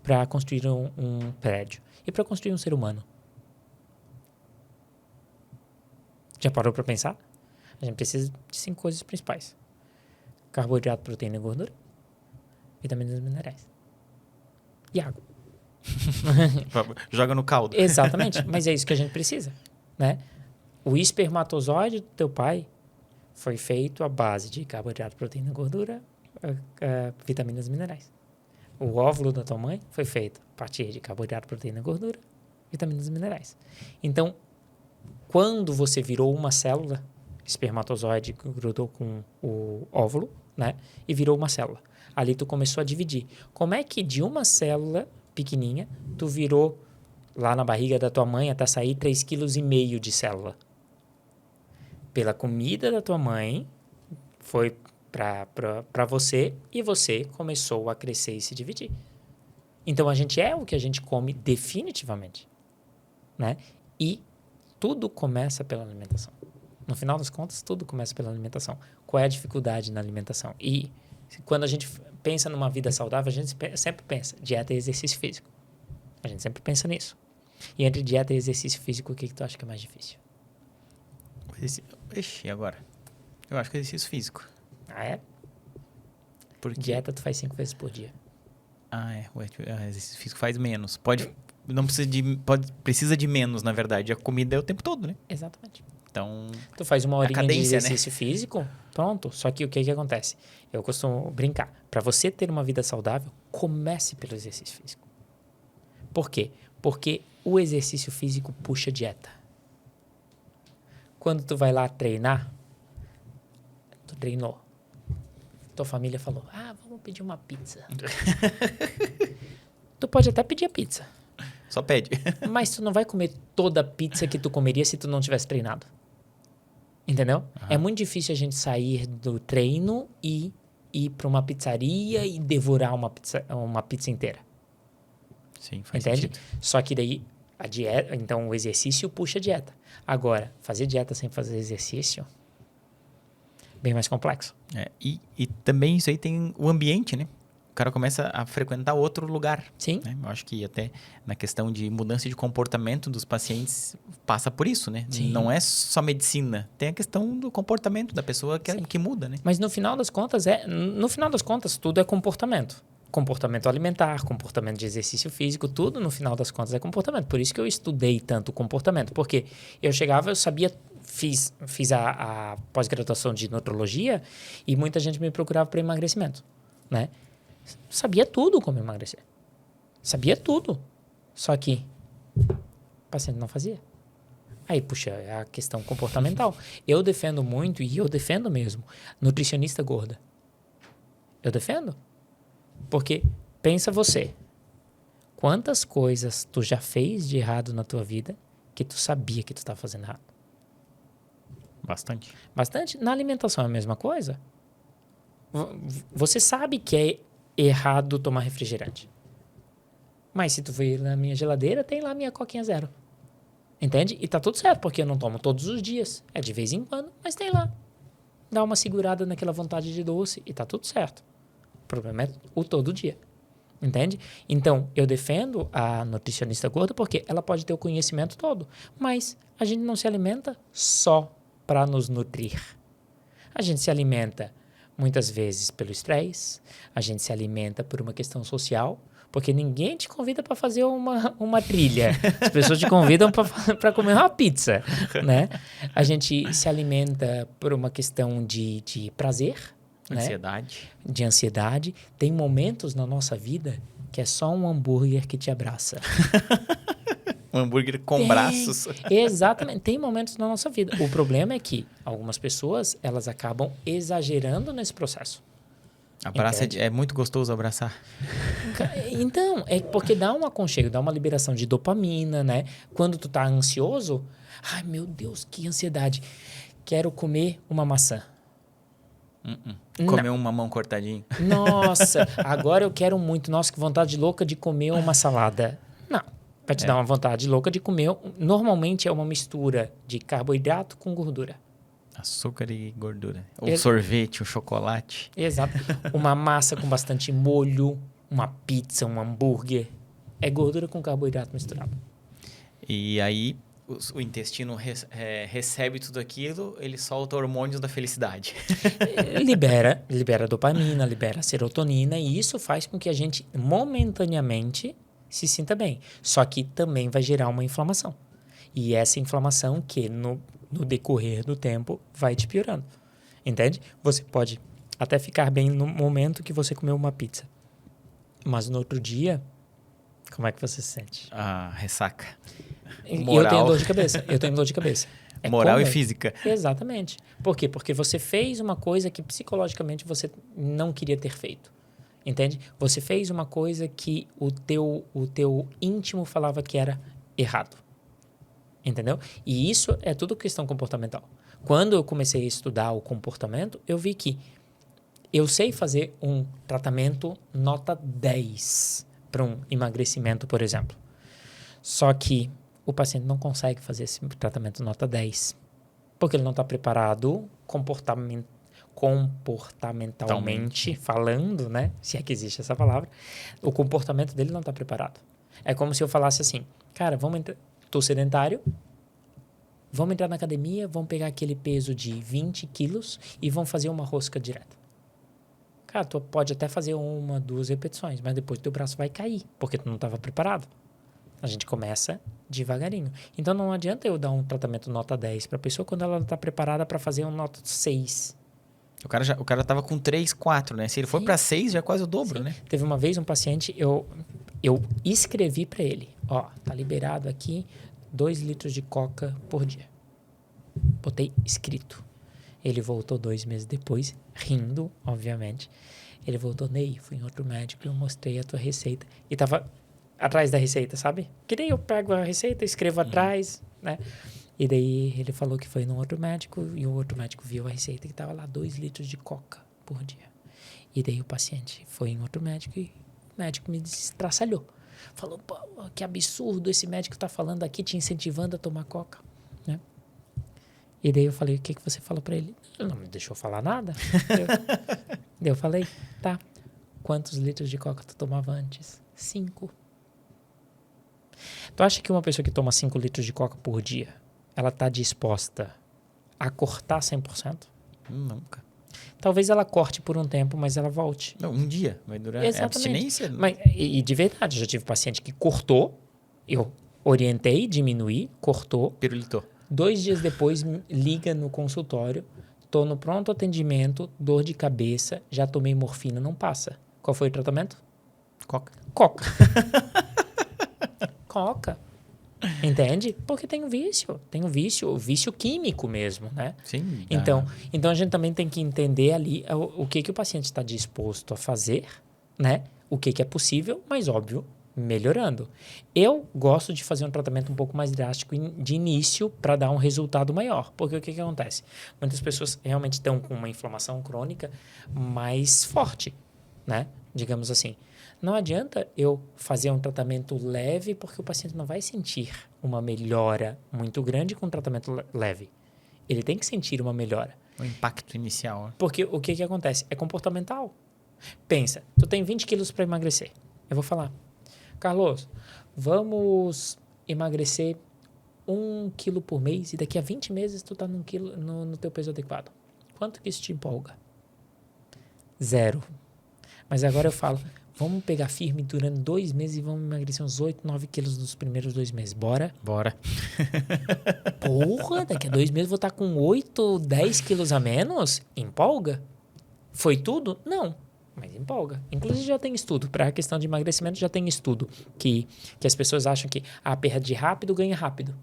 para construir um prédio. E para construir um ser humano? Já parou para pensar? A gente precisa de 5 coisas principais: carboidrato, proteína e gordura, vitaminas e minerais. E água. Joga no caldo. Exatamente, mas é isso que a gente precisa, né? O espermatozoide do teu pai foi feito à base de carboidrato, proteína, gordura, vitaminas e minerais. O óvulo da tua mãe foi feito a partir de carboidrato, proteína, gordura, vitaminas e minerais. Então, quando você virou uma célula, espermatozoide grudou com o óvulo, né? E virou uma célula. Ali tu começou a dividir. Como é que de uma célula pequenininha, tu virou lá na barriga da tua mãe até sair 3,5 kg de célula? Pela comida da tua mãe, foi para você e você começou a crescer e se dividir. Então, a gente é o que a gente come definitivamente, né? E tudo começa pela alimentação. No final das contas, tudo começa pela alimentação. Qual é a dificuldade na alimentação? E quando a gente pensa numa vida saudável, a gente sempre pensa dieta e exercício físico. A gente sempre pensa nisso. E entre dieta e exercício físico, o que tu acha que é mais difícil? Ixi, agora? Eu acho que é exercício físico. Ah, é? Porque... Dieta tu faz 5 vezes por dia. Ah, é. O exercício físico faz menos. Precisa de menos, na verdade. A comida é o tempo todo, né? Exatamente. Então... Tu faz uma horinha de exercício né? físico, pronto. Só que o que acontece? Eu costumo brincar. Para você ter uma vida saudável, comece pelo exercício físico. Por quê? Porque o exercício físico puxa dieta. Quando tu vai lá treinar, tu treinou. Tua família falou, vamos pedir uma pizza. Tu pode até pedir a pizza. Só pede. Mas tu não vai comer toda a pizza que tu comeria se tu não tivesse treinado. Entendeu? Uhum. É muito difícil a gente sair do treino e ir para uma pizzaria e devorar uma pizza inteira. Sim, faz Entende? sentido. Só que daí a dieta, então o exercício puxa a dieta. Agora, fazer dieta sem fazer exercício, bem mais complexo. E também isso aí tem o ambiente, né? O cara começa a frequentar outro lugar. Sim. Né? Eu acho que até na questão de mudança de comportamento dos pacientes passa por isso, né? Sim. Não é só medicina. Tem a questão do comportamento da pessoa que muda, né? Mas no final das contas, tudo é comportamento. Comportamento alimentar, comportamento de exercício físico, tudo no final das contas é comportamento. Por isso que eu estudei tanto comportamento. Porque eu chegava, eu sabia... Fiz a pós-graduação de nutrologia e muita gente me procurava para emagrecimento, né? Sabia tudo como emagrecer. Sabia tudo. Só que o paciente não fazia. Aí, puxa, é a questão comportamental. Eu defendo muito, e eu defendo mesmo, nutricionista gorda. Eu defendo. Porque, pensa você, quantas coisas tu já fez de errado na tua vida que tu sabia que tu estava fazendo errado? Bastante. Bastante. Na alimentação é a mesma coisa. Você sabe que é errado tomar refrigerante. Mas se tu vir na minha geladeira, tem lá minha coquinha zero. Entende? E tá tudo certo, porque eu não tomo todos os dias. É de vez em quando, mas tem lá. Dá uma segurada naquela vontade de doce e tá tudo certo. O problema é o todo dia. Entende? Então, eu defendo a nutricionista gorda porque ela pode ter o conhecimento todo. Mas a gente não se alimenta só para nos nutrir. A gente se alimenta muitas vezes pelo estresse, a gente se alimenta por uma questão social, porque ninguém te convida para fazer uma trilha. As pessoas te convidam para comer uma pizza, né? A gente se alimenta por uma questão de prazer, ansiedade. Né? De ansiedade. Tem momentos na nossa vida que é só um hambúrguer que te abraça. Um hambúrguer com braços. Exatamente. Tem momentos na nossa vida. O problema é que algumas pessoas, elas acabam exagerando nesse processo. Abraça Entende? é muito gostoso abraçar. Então, é porque dá um aconchego, dá uma liberação de dopamina, né? Quando tu tá ansioso, ai meu Deus, que ansiedade. Quero comer uma maçã. Comer um mamão cortadinho. Nossa, agora eu quero muito. Nossa, que vontade louca de comer uma salada. Não, vai te dar uma vontade louca de comer. Normalmente é uma mistura de carboidrato com gordura. Açúcar e gordura. Um sorvete, um chocolate. Exato. Uma massa com bastante molho, uma pizza, um hambúrguer. É gordura com carboidrato misturado. E aí o intestino recebe tudo aquilo, ele solta hormônios da felicidade. Libera dopamina, libera serotonina e isso faz com que a gente momentaneamente se sinta bem. Só que também vai gerar uma inflamação. E essa inflamação que no decorrer do tempo vai te piorando. Entende? Você pode até ficar bem no momento que você comeu uma pizza. Mas no outro dia, como é que você se sente? Ah, ressaca. Eu tenho dor de cabeça. Moral e física. Exatamente. Por quê? Porque você fez uma coisa que psicologicamente você não queria ter feito. Entende? Você fez uma coisa que o teu íntimo falava que era errado. Entendeu? E isso é tudo questão comportamental. Quando eu comecei a estudar o comportamento, eu vi que eu sei fazer um tratamento nota 10 para um emagrecimento, por exemplo. Só que o paciente não consegue fazer esse tratamento nota 10. Porque ele não está preparado comportamentalmente falando, né? Se é que existe essa palavra. O comportamento dele não está preparado. É como se eu falasse assim, cara, tô sedentário, vamos entrar na academia, vamos pegar aquele peso de 20 quilos e vamos fazer uma rosca direta. Cara, tu pode até fazer 1, 2 repetições, mas depois teu braço vai cair, porque tu não estava preparado. A gente começa devagarinho. Então, não adianta eu dar um tratamento nota 10 para a pessoa quando ela está preparada para fazer um nota 6. O cara tava com 3, 4, né? Se ele for para 6, já é quase o dobro, né? Teve uma vez um paciente, eu escrevi para ele, ó, tá liberado aqui 2 litros de coca por dia. Botei escrito. Ele voltou 2 meses depois, rindo, obviamente. Ele voltou, Ney, fui em outro médico, eu mostrei a tua receita. E tava atrás da receita, sabe? Que nem eu pego a receita, escrevo atrás, né? E daí ele falou que foi num outro médico e o outro médico viu a receita que tava lá 2 litros de coca por dia. E daí o paciente foi em outro médico e o médico me destraçalhou. Falou, pô, que absurdo esse médico tá falando aqui, te incentivando a tomar coca, né? E daí eu falei, o que você falou pra ele? Ele não me deixou falar nada. Daí eu falei, tá, quantos litros de coca tu tomava antes? 5. Tu acha que uma pessoa que toma 5 litros de coca por dia, ela tá disposta a cortar 100%? Nunca. Talvez ela corte por um tempo, mas ela volte. Não, um dia vai durar. Exatamente. É abstinência? Mas, e de verdade, já tive paciente que cortou, eu orientei, diminuí, cortou. Pirulitou. 2 dias depois, liga no consultório, tô no pronto atendimento, dor de cabeça, já tomei morfina, não passa. Qual foi o tratamento? Coca. Coca. Coca. Entende? Porque tem um vício químico mesmo, né? Sim. Então a gente também tem que entender ali o que o paciente está disposto a fazer, né? O que é possível, mas óbvio, melhorando. Eu gosto de fazer um tratamento um pouco mais drástico de início para dar um resultado maior. Porque o que acontece? Muitas pessoas realmente estão com uma inflamação crônica mais forte, né? Digamos assim. Não adianta eu fazer um tratamento leve porque o paciente não vai sentir uma melhora muito grande com um tratamento leve. Ele tem que sentir uma melhora. O impacto inicial. Né? Porque o que acontece? É comportamental. Pensa, tu tem 20 quilos para emagrecer. Eu vou falar, Carlos, vamos emagrecer 1 quilo por mês e daqui a 20 meses tu tá no teu peso adequado. Quanto que isso te empolga? 0. Mas agora eu falo, vamos pegar firme durante 2 meses e vamos emagrecer uns 8, 9 quilos nos primeiros 2 meses. Bora? Bora. Porra, daqui a 2 meses vou estar com 8, 10 quilos a menos? Empolga? Foi tudo? Não. Mas empolga. Inclusive já tem estudo. Para a questão de emagrecimento já tem estudo que as pessoas acham que perde rápido, ganha rápido.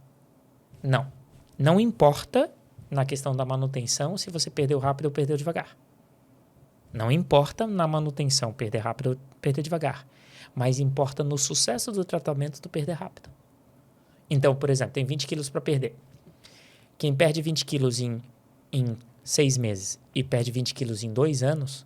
Não. Não importa na questão da manutenção se você perdeu rápido ou perdeu devagar. Não importa na manutenção perder rápido ou perder devagar, mas importa no sucesso do tratamento do perder rápido. Então, por exemplo, tem 20 quilos para perder. Quem perde 20 quilos em 6 meses e perde 20 quilos em 2 anos,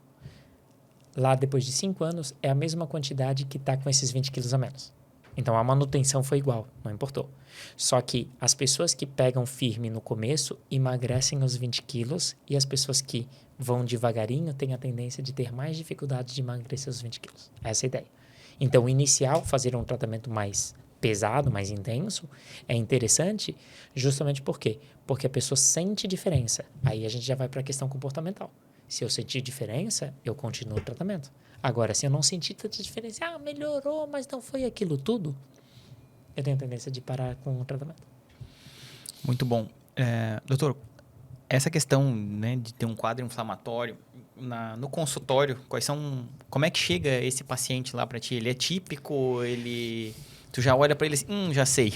lá depois de 5 anos, é a mesma quantidade que está com esses 20 quilos a menos. Então, a manutenção foi igual, não importou. Só que as pessoas que pegam firme no começo emagrecem os 20 quilos e as pessoas que vão devagarinho têm a tendência de ter mais dificuldade de emagrecer os 20 quilos. Essa é a ideia. Então, o inicial, fazer um tratamento mais pesado, mais intenso, é interessante justamente por quê? Porque a pessoa sente diferença. Aí a gente já vai para a questão comportamental. Se eu sentir diferença, eu continuo o tratamento. Agora, se eu não sentir tanta diferença, melhorou, mas não foi aquilo tudo, eu tenho a tendência de parar com o tratamento. Muito bom. Doutor, essa questão, né, de ter um quadro inflamatório no consultório, como é que chega esse paciente lá para ti? Ele é típico? Tu já olha para ele assim, já sei.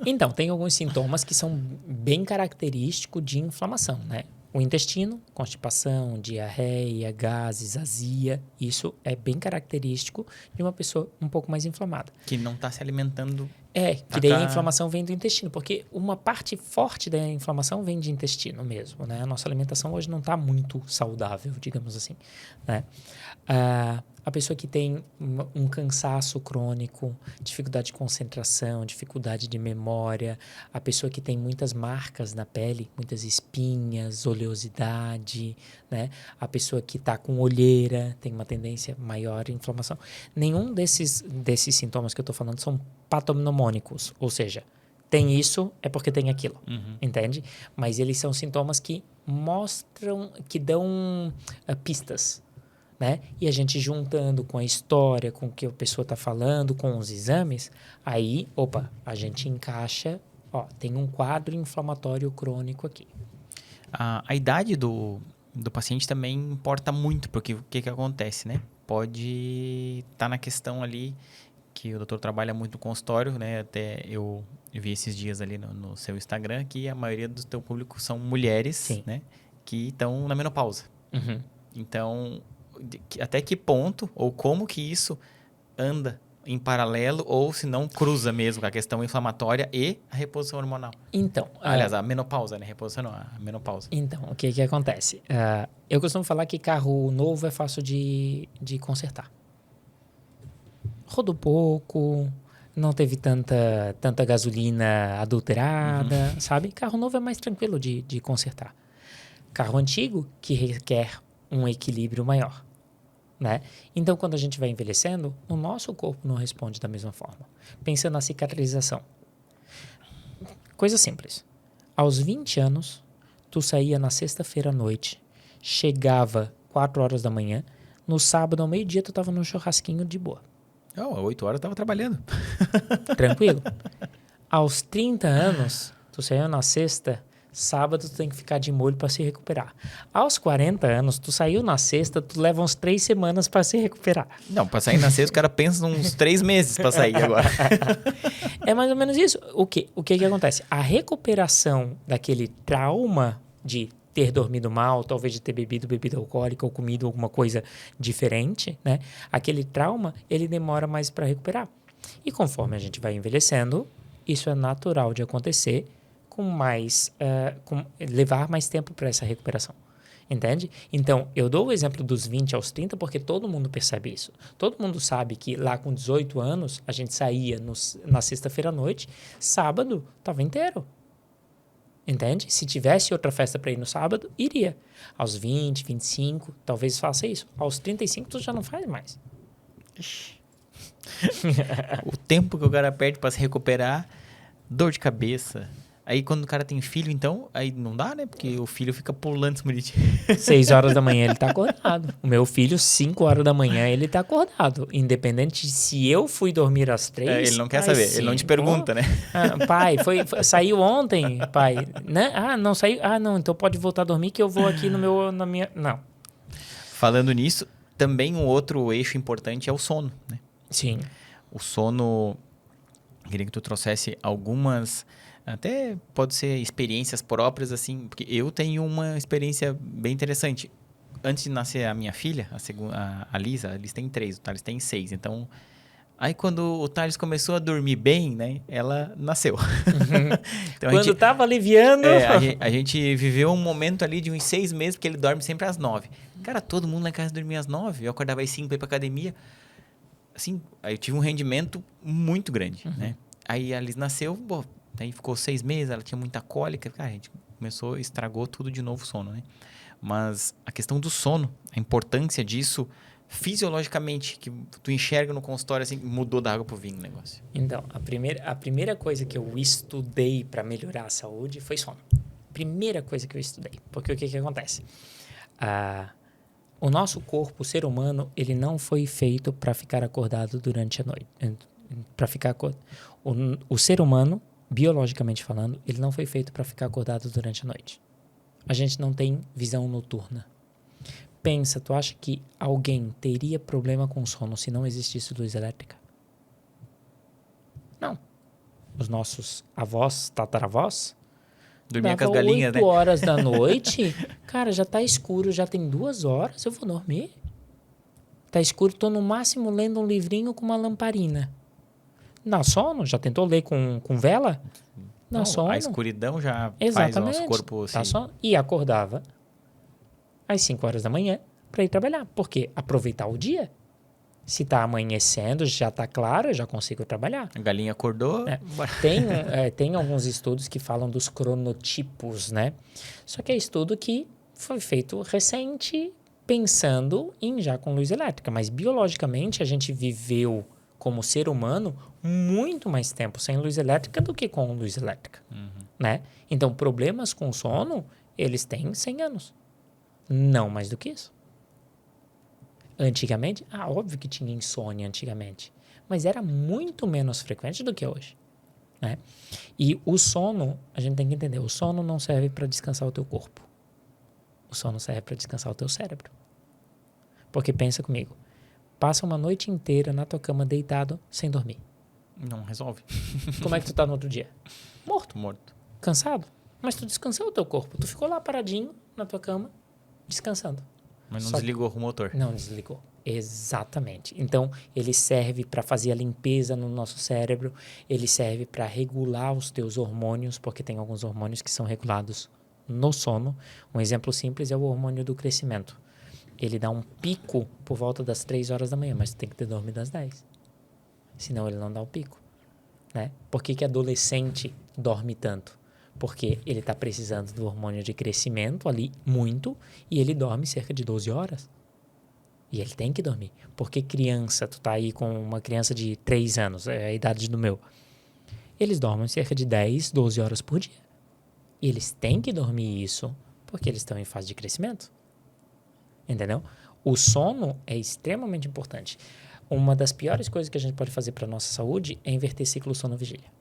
Então, tem alguns sintomas que são bem característicos de inflamação, né? O intestino, constipação, diarreia, gases, azia, isso é bem característico de uma pessoa um pouco mais inflamada. Que não está se alimentando. Que daí a inflamação vem do intestino, porque uma parte forte da inflamação vem de intestino mesmo, né? A nossa alimentação hoje não está muito saudável, digamos assim, né? A pessoa que tem um cansaço crônico, dificuldade de concentração, dificuldade de memória, a pessoa que tem muitas marcas na pele, muitas espinhas, oleosidade, né? A pessoa que está com olheira, tem uma tendência maior à inflamação. Nenhum desses sintomas que eu estou falando são patognomônicos, ou seja, tem isso, é porque tem aquilo, entende? Mas eles são sintomas que mostram, que dão pistas, né? E a gente juntando com a história, com o que a pessoa está falando, com os exames, aí, a gente encaixa, tem um quadro inflamatório crônico aqui. A idade do paciente também importa muito, porque o que acontece, né? Pode estar na questão ali que o doutor trabalha muito no consultório, né? Até eu vi esses dias ali no seu Instagram que a maioria do teu público são mulheres, sim, né? Que estão na menopausa. Então, até que ponto ou como que isso anda em paralelo ou se não cruza mesmo com a questão inflamatória e a reposição hormonal? Então... Aliás, a menopausa, né? Reposição não, a menopausa. Então, o que acontece? Eu costumo falar que carro novo é fácil de consertar. Rodou pouco, não teve tanta gasolina adulterada, sabe? Carro novo é mais tranquilo de consertar. Carro antigo que requer um equilíbrio maior, né? Então, quando a gente vai envelhecendo, o nosso corpo não responde da mesma forma. Pensa na cicatrização. Coisa simples. Aos 20 anos, tu saía na sexta-feira à noite, chegava 4 horas da manhã, no sábado ao meio-dia tu estava num churrasquinho de boa. 8 horas eu estava trabalhando. Tranquilo. Aos 30 anos, tu saiu na sexta, sábado tu tem que ficar de molho para se recuperar. Aos 40 anos, tu saiu na sexta, tu leva uns 3 semanas para se recuperar. Não, para sair na sexta, o cara pensa uns 3 meses para sair agora. É mais ou menos isso. O que acontece? A recuperação daquele trauma de ter dormido mal, talvez de ter bebido bebida alcoólica ou comido alguma coisa diferente, né? Aquele trauma, ele demora mais para recuperar. E conforme a gente vai envelhecendo, isso é natural de acontecer levar mais tempo para essa recuperação. Entende? Então, eu dou o exemplo dos 20 aos 30 porque todo mundo percebe isso. Todo mundo sabe que lá com 18 anos, a gente saía na sexta-feira à noite, sábado estava inteiro. Entende? Se tivesse outra festa para ir no sábado, iria. Aos 20, 25, talvez faça isso. Aos 35, tu já não faz mais. O tempo que o cara perde para se recuperar, dor de cabeça. Aí quando o cara tem filho, então, aí não dá, né? Porque o filho fica pulando em cima de ti. 6 horas da manhã ele tá acordado. O meu filho, 5 horas da manhã, ele tá acordado. Independente de se eu fui dormir às 3... ele não quer saber, ele não te pergunta, né? Pai, saiu ontem, pai. Né? Não saiu. Não, então pode voltar a dormir que eu vou aqui na minha... Não. Falando nisso, também um outro eixo importante é o sono, né? Sim. O sono, queria que tu trouxesse algumas... Até pode ser experiências próprias, assim, porque eu tenho uma experiência bem interessante. antes de nascer a minha filha, a Lisa, eles têm 3, o Thales tem 6. Então, aí quando o Thales começou a dormir bem, né? Ela nasceu. Então, Quando tava aliviando... a gente viveu um momento ali de uns 6 meses, porque ele dorme sempre às 9. Cara, todo mundo lá em casa dormia às 9. Eu acordava às 5 pra ir pra academia. Assim, aí eu tive um rendimento muito grande, né? Aí a Liz nasceu, pô, aí ficou 6 meses, ela tinha muita cólica. Cara, a gente estragou tudo de novo o sono, né? Mas a questão do sono, a importância disso fisiologicamente, que tu enxerga no consultório, assim, mudou da água pro vinho o negócio. Então, a primeira coisa que eu estudei para melhorar a saúde foi sono. Primeira coisa que eu estudei. Porque o que acontece? O nosso corpo, o ser humano, ele não foi feito para ficar acordado durante a noite. Para ficar acordado. O ser humano, biologicamente falando, ele não foi feito para ficar acordado durante a noite. A gente não tem visão noturna. Pensa, tu acha que alguém teria problema com sono se não existisse luz elétrica? Não. Os nossos avós, tataravós, dormia com as galinhas, 8 horas da noite, cara, já tá escuro, já tem 2 horas, eu vou dormir. Tá escuro, tô no máximo lendo um livrinho com uma lamparina. Dá sono? Já tentou ler com vela? Dá sono. A escuridão já Exatamente. faz o nosso corpo assim. Dá sono. E acordava às 5 horas da manhã para ir trabalhar. Por quê? Aproveitar o dia. Se tá amanhecendo, já tá claro, eu já consigo trabalhar. A galinha acordou. Tem alguns estudos que falam dos cronotipos, né? Só que é estudo que foi feito recente, pensando em já com luz elétrica. Mas biologicamente a gente viveu como ser humano muito mais tempo sem luz elétrica do que com luz elétrica, né? Então, problemas com sono, eles têm 100 anos. Não mais do que isso. Antigamente, óbvio que tinha insônia antigamente, mas era muito menos frequente do que hoje, né? E o sono, a gente tem que entender, o sono não serve para descansar o teu corpo. O sono serve para descansar o teu cérebro. Porque pensa comigo, passa uma noite inteira na tua cama deitado sem dormir. Não resolve. Como é que tu tá no outro dia? Morto. Cansado. Mas tu descansou o teu corpo. Tu ficou lá paradinho na tua cama, descansando. Mas não desligou o motor. Não desligou. Exatamente. Então, ele serve para fazer a limpeza no nosso cérebro, ele serve para regular os teus hormônios, porque tem alguns hormônios que são regulados no sono. Um exemplo simples é o hormônio do crescimento. Ele dá um pico por volta das 3 horas da manhã, mas tu tem que ter dormido às 10. Senão ele não dá o pico, né? Por que adolescente dorme tanto? Porque ele está precisando do hormônio de crescimento ali muito e ele dorme cerca de 12 horas. E ele tem que dormir. Porque criança, tu tá aí com uma criança de 3 anos, é a idade do meu. Eles dormem cerca de 10, 12 horas por dia. E eles têm que dormir isso porque eles estão em fase de crescimento. Entendeu? O sono é extremamente importante. Uma das piores coisas que a gente pode fazer para a nossa saúde é inverter ciclo sono-vigília.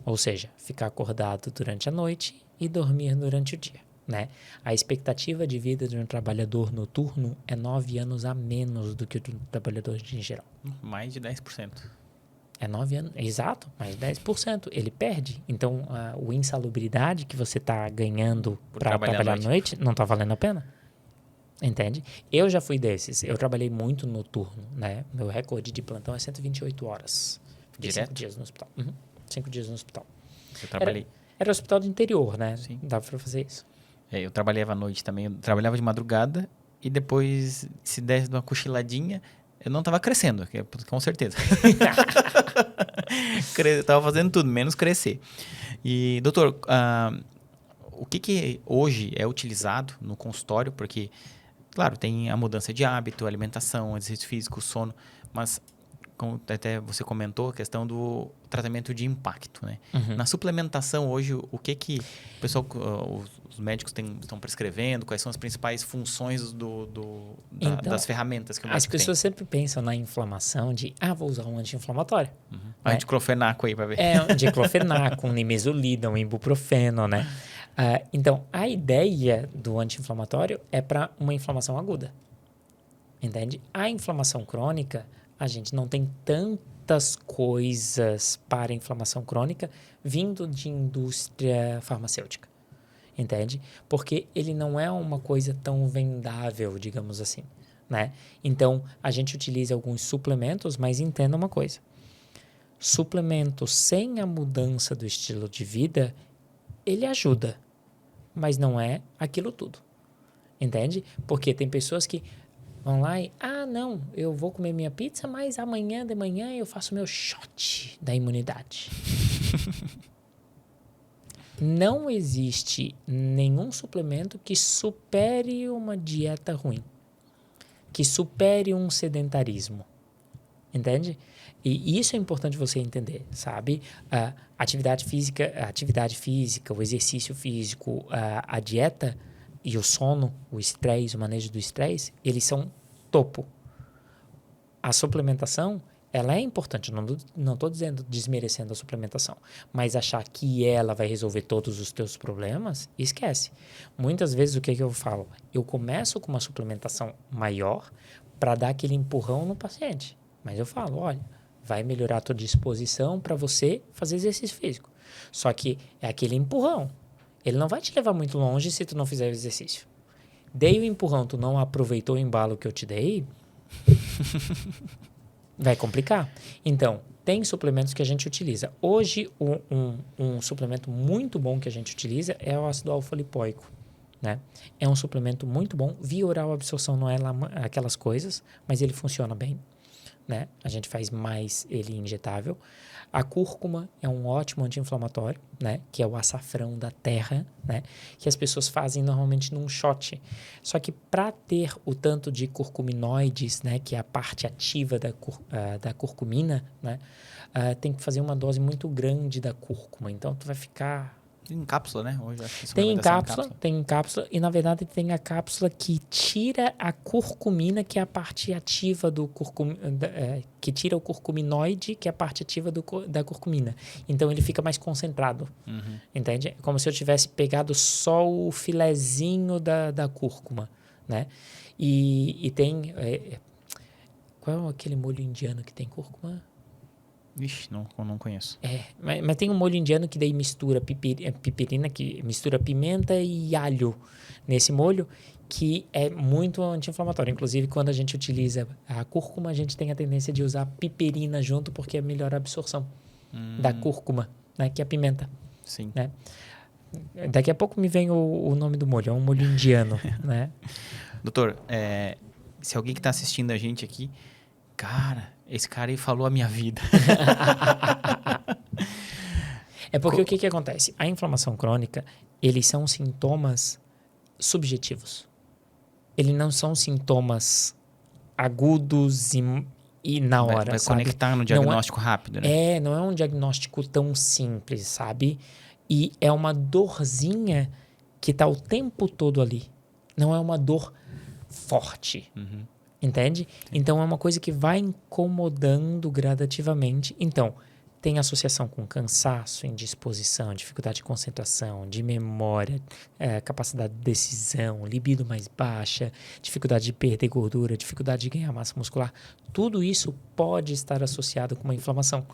Ou seja, ficar acordado durante a noite e dormir durante o dia, né? A expectativa de vida de um trabalhador noturno é 9 anos a menos do que o de um trabalhador em geral. Mais de 10%. É 9 anos, exato, mais de 10%. Ele perde. Então, a insalubridade que você está ganhando para trabalhar à noite não está valendo a pena. Entende? Eu já fui desses. Eu trabalhei muito noturno, né? Meu recorde de plantão é 128 horas. Direto? 5 dias no hospital. 5 dias no hospital. Eu trabalhei. Era hospital do interior, né? Sim. Dava pra fazer isso. Eu trabalhava à noite também. Eu trabalhava de madrugada e depois, se desse uma cochiladinha, eu não tava crescendo, com certeza. Eu tava fazendo tudo, menos crescer. E, doutor, o que hoje é utilizado no consultório? Porque, claro, tem a mudança de hábito, alimentação, exercício físico, sono, mas como até você comentou, a questão do tratamento de impacto, né? Na suplementação hoje, o que o pessoal, os médicos estão prescrevendo? Quais são as principais funções das ferramentas que o médico tem? As pessoas sempre pensam na inflamação de, vou usar um anti-inflamatório. Né? Diclofenaco aí para ver. Um diclofenaco, um nimesulida, um ibuprofeno, né? Então, a ideia do anti-inflamatório é para uma inflamação aguda. Entende? A inflamação crônica, a gente não tem tantas coisas para inflamação crônica vindo de indústria farmacêutica. entende? Porque ele não é uma coisa tão vendável, digamos assim, né? Então, a gente utiliza alguns suplementos, mas entenda uma coisa. Suplemento sem a mudança do estilo de vida, ele ajuda, mas não é aquilo tudo, entende? Porque tem pessoas que vão lá e, não, eu vou comer minha pizza, mas amanhã de manhã eu faço meu shot da imunidade. Não existe nenhum suplemento que supere uma dieta ruim, que supere um sedentarismo, entende? E isso é importante você entender, sabe? A atividade física, o exercício físico, a dieta e o sono, o estresse, o manejo do estresse, eles são topo. A suplementação, ela é importante, não estou desmerecendo a suplementação, mas achar que ela vai resolver todos os teus problemas, esquece. Muitas vezes o que eu falo? Eu começo com uma suplementação maior para dar aquele empurrão no paciente, mas eu falo, olha, vai melhorar a tua disposição para você fazer exercício físico. Só que é aquele empurrão. Ele não vai te levar muito longe se tu não fizer o exercício. Dei o empurrão, tu não aproveitou o embalo que eu te dei, vai complicar. Então, tem suplementos que a gente utiliza. Hoje, um suplemento muito bom que a gente utiliza é o ácido alfa-lipoico, né? É um suplemento muito bom. Via oral, a absorção não é aquelas coisas, mas ele funciona bem, né? A gente faz mais ele injetável. A cúrcuma é um ótimo anti-inflamatório, né? Que é o açafrão da terra, né? Que as pessoas fazem normalmente num shot. Só que para ter o tanto de curcuminoides, né? Que é a parte ativa da curcumina, né? Tem que fazer uma dose muito grande da cúrcuma. Então, tu vai ficar... Em cápsula, né? Hoje acho que Tem em cápsula e na verdade tem a cápsula que tira a curcumina, que é a parte ativa do que tira o curcuminoide, que é a parte ativa da curcumina. Então ele fica mais concentrado, entende? É como se eu tivesse pegado só o filezinho da cúrcuma, né? E tem... qual é aquele molho indiano que tem cúrcuma? Vixe, não conheço. Mas tem um molho indiano que daí mistura piperina, que mistura pimenta e alho nesse molho, que é muito anti-inflamatório. Inclusive, quando a gente utiliza a cúrcuma, a gente tem a tendência de usar piperina junto, porque é melhor a absorção da cúrcuma, né? Que é a pimenta. Sim. Né? Daqui a pouco me vem o nome do molho, é um molho indiano, né? Doutor, se alguém que está assistindo a gente aqui, cara, esse cara aí falou a minha vida. É porque o que acontece? A inflamação crônica, eles são sintomas subjetivos. Eles não são sintomas agudos e na hora, vai sabe? conectar no diagnóstico rápido, né? Não é um diagnóstico tão simples, sabe? E é uma dorzinha que tá o tempo todo ali. Não é uma dor forte. Entende? Então, é uma coisa que vai incomodando gradativamente. Então, tem associação com cansaço, indisposição, dificuldade de concentração, de memória, capacidade de decisão, libido mais baixa, dificuldade de perder gordura, dificuldade de ganhar massa muscular. Tudo isso pode estar associado com uma inflamação.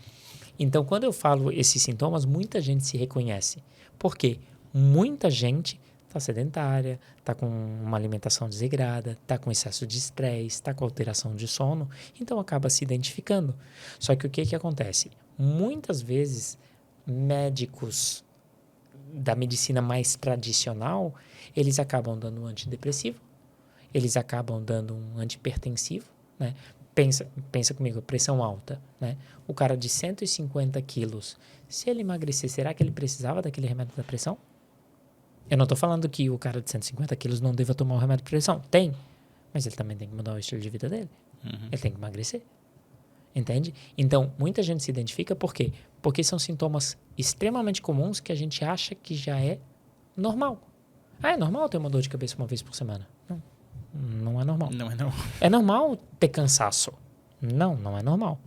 Então, quando eu falo esses sintomas, muita gente se reconhece. Por quê? Muita gente está sedentária, está com uma alimentação desregrada, está com excesso de estresse, está com alteração de sono, então acaba se identificando. Só que o que acontece? Muitas vezes, médicos da medicina mais tradicional, eles acabam dando um antidepressivo, eles acabam dando um antihipertensivo, né? Pensa comigo, pressão alta, né? O cara de 150 quilos, se ele emagrecer, será que ele precisava daquele remédio da pressão? Eu não estou falando que o cara de 150 quilos não deva tomar o remédio de pressão. Tem. Mas ele também tem que mudar o estilo de vida dele. Ele tem que emagrecer. Entende? Então, muita gente se identifica por quê? Porque são sintomas extremamente comuns que a gente acha que já é normal. É normal ter uma dor de cabeça uma vez por semana? Não é normal. Não é não. É normal ter cansaço? Não é normal.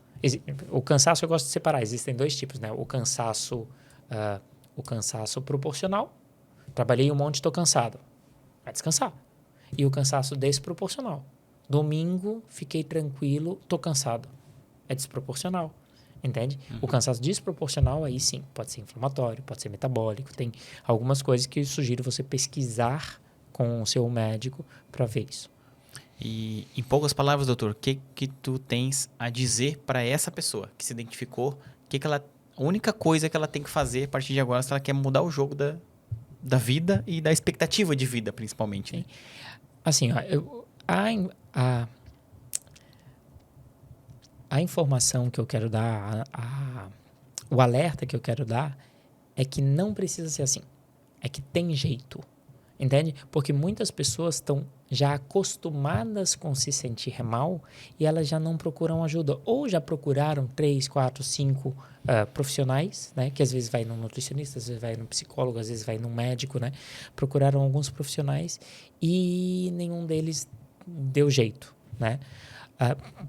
O cansaço eu gosto de separar. Existem dois tipos, né? O cansaço proporcional. Trabalhei um monte, estou cansado. Vai descansar. E o cansaço desproporcional. Domingo, fiquei tranquilo, estou cansado. É desproporcional. entende? O cansaço desproporcional, aí sim, pode ser inflamatório, pode ser metabólico, tem algumas coisas que eu sugiro você pesquisar com o seu médico para ver isso. E, em poucas palavras, doutor, o que tu tens a dizer para essa pessoa que se identificou, a única coisa que ela tem que fazer a partir de agora se ela quer mudar o jogo da vida e da expectativa de vida, principalmente? Né? Assim, ó, a informação que eu quero dar, o alerta que eu quero dar é que não precisa ser assim. É que tem jeito. Entende? Porque muitas pessoas estão já acostumadas com se sentir mal e elas já não procuram ajuda. Ou já procuraram 3, 4, 5 profissionais, né? Que às vezes vai no nutricionista, às vezes vai no psicólogo, às vezes vai no médico, né? Procuraram alguns profissionais e nenhum deles deu jeito, né?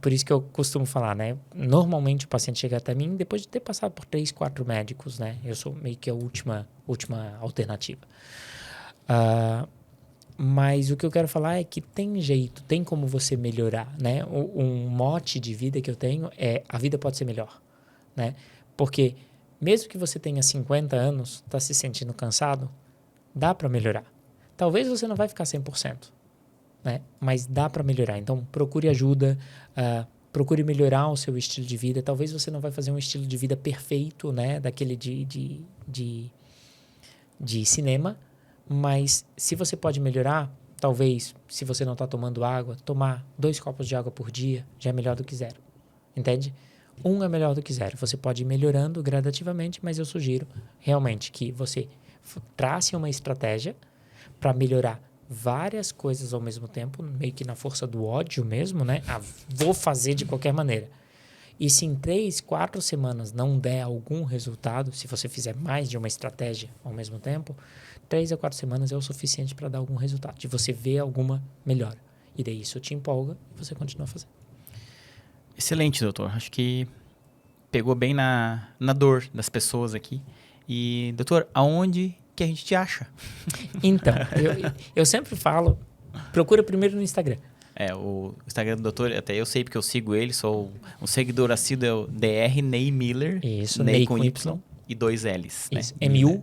Por isso que eu costumo falar, né? Normalmente o paciente chega até mim depois de ter passado por 3, 4 médicos, né? Eu sou meio que a última alternativa. Mas o que eu quero falar é que tem jeito, tem como você melhorar, né? Um mote de vida que eu tenho é a vida pode ser melhor, né? Porque mesmo que você tenha 50 anos, está se sentindo cansado, dá para melhorar. Talvez você não vai ficar 100%, né? Mas dá para melhorar. Então, procure ajuda, procure melhorar o seu estilo de vida. Talvez você não vai fazer um estilo de vida perfeito, né? Daquele de cinema, mas se você pode melhorar, talvez, se você não está tomando água, tomar 2 copos de água por dia já é melhor do que 0. Entende? 1 é melhor do que 0. Você pode ir melhorando gradativamente, mas eu sugiro realmente que você trace uma estratégia para melhorar várias coisas ao mesmo tempo, meio que na força do ódio mesmo, né? Vou fazer de qualquer maneira. E se em 3, 4 semanas não der algum resultado, se você fizer mais de uma estratégia ao mesmo tempo, 3 a 4 semanas é o suficiente para dar algum resultado, de você ver alguma melhora. E daí isso te empolga e você continua fazendo. Excelente, doutor. Acho que pegou bem na dor das pessoas aqui. E, doutor, aonde que a gente te acha? Então, eu sempre falo, procura primeiro no Instagram. O Instagram do doutor, até eu sei porque eu sigo ele, sou um seguidor assíduo, é o Dr. Ney Miller. Isso, Ney com Y e 2 L's. Isso, né? Mulller.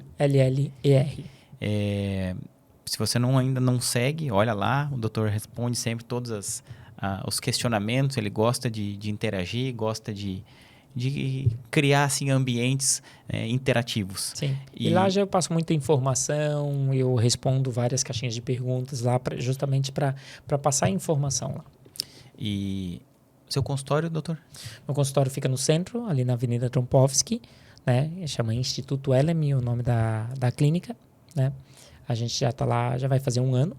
Se você ainda não segue, olha lá, o doutor responde sempre todos os questionamentos, ele gosta de interagir, gosta de criar assim, ambientes interativos. Sim, e lá já eu passo muita informação, eu respondo várias caixinhas de perguntas lá justamente para passar informação lá. E seu consultório, doutor? Meu consultório fica no centro, ali na Avenida Trompovski, né? Chama Instituto Elemi, o nome da clínica, né? A gente já está lá, já vai fazer 1 ano,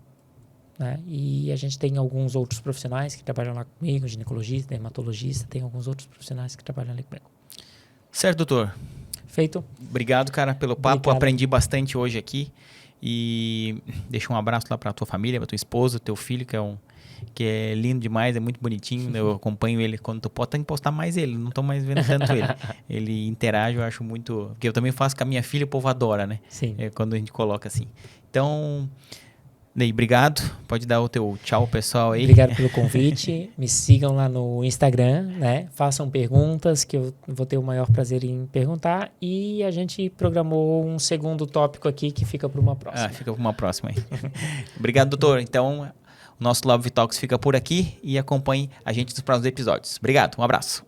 né? E a gente tem alguns outros profissionais que trabalham lá comigo, ginecologista, dermatologista, tem alguns outros profissionais que trabalham ali comigo. Certo, doutor. Feito. Obrigado, cara, pelo papo. Obrigado. Aprendi bastante hoje aqui. E deixa um abraço lá para tua família, para tua esposa, teu filho, que é lindo demais, é muito bonitinho. Eu acompanho ele quando tu pode, tem que postar mais ele, não tô mais vendo tanto ele. Ele interage, eu acho muito... Porque eu também faço com a minha filha, o povo adora, né? Sim. Quando a gente coloca assim. Então, Ney, obrigado. Pode dar o teu tchau, pessoal, aí. Obrigado pelo convite. Me sigam lá no Instagram, né? Façam perguntas que eu vou ter o maior prazer em perguntar. E a gente programou um segundo tópico aqui que fica para uma próxima. Fica para uma próxima aí. Obrigado, doutor. Então, o nosso Love Talks fica por aqui e acompanhe a gente nos próximos episódios. Obrigado, um abraço.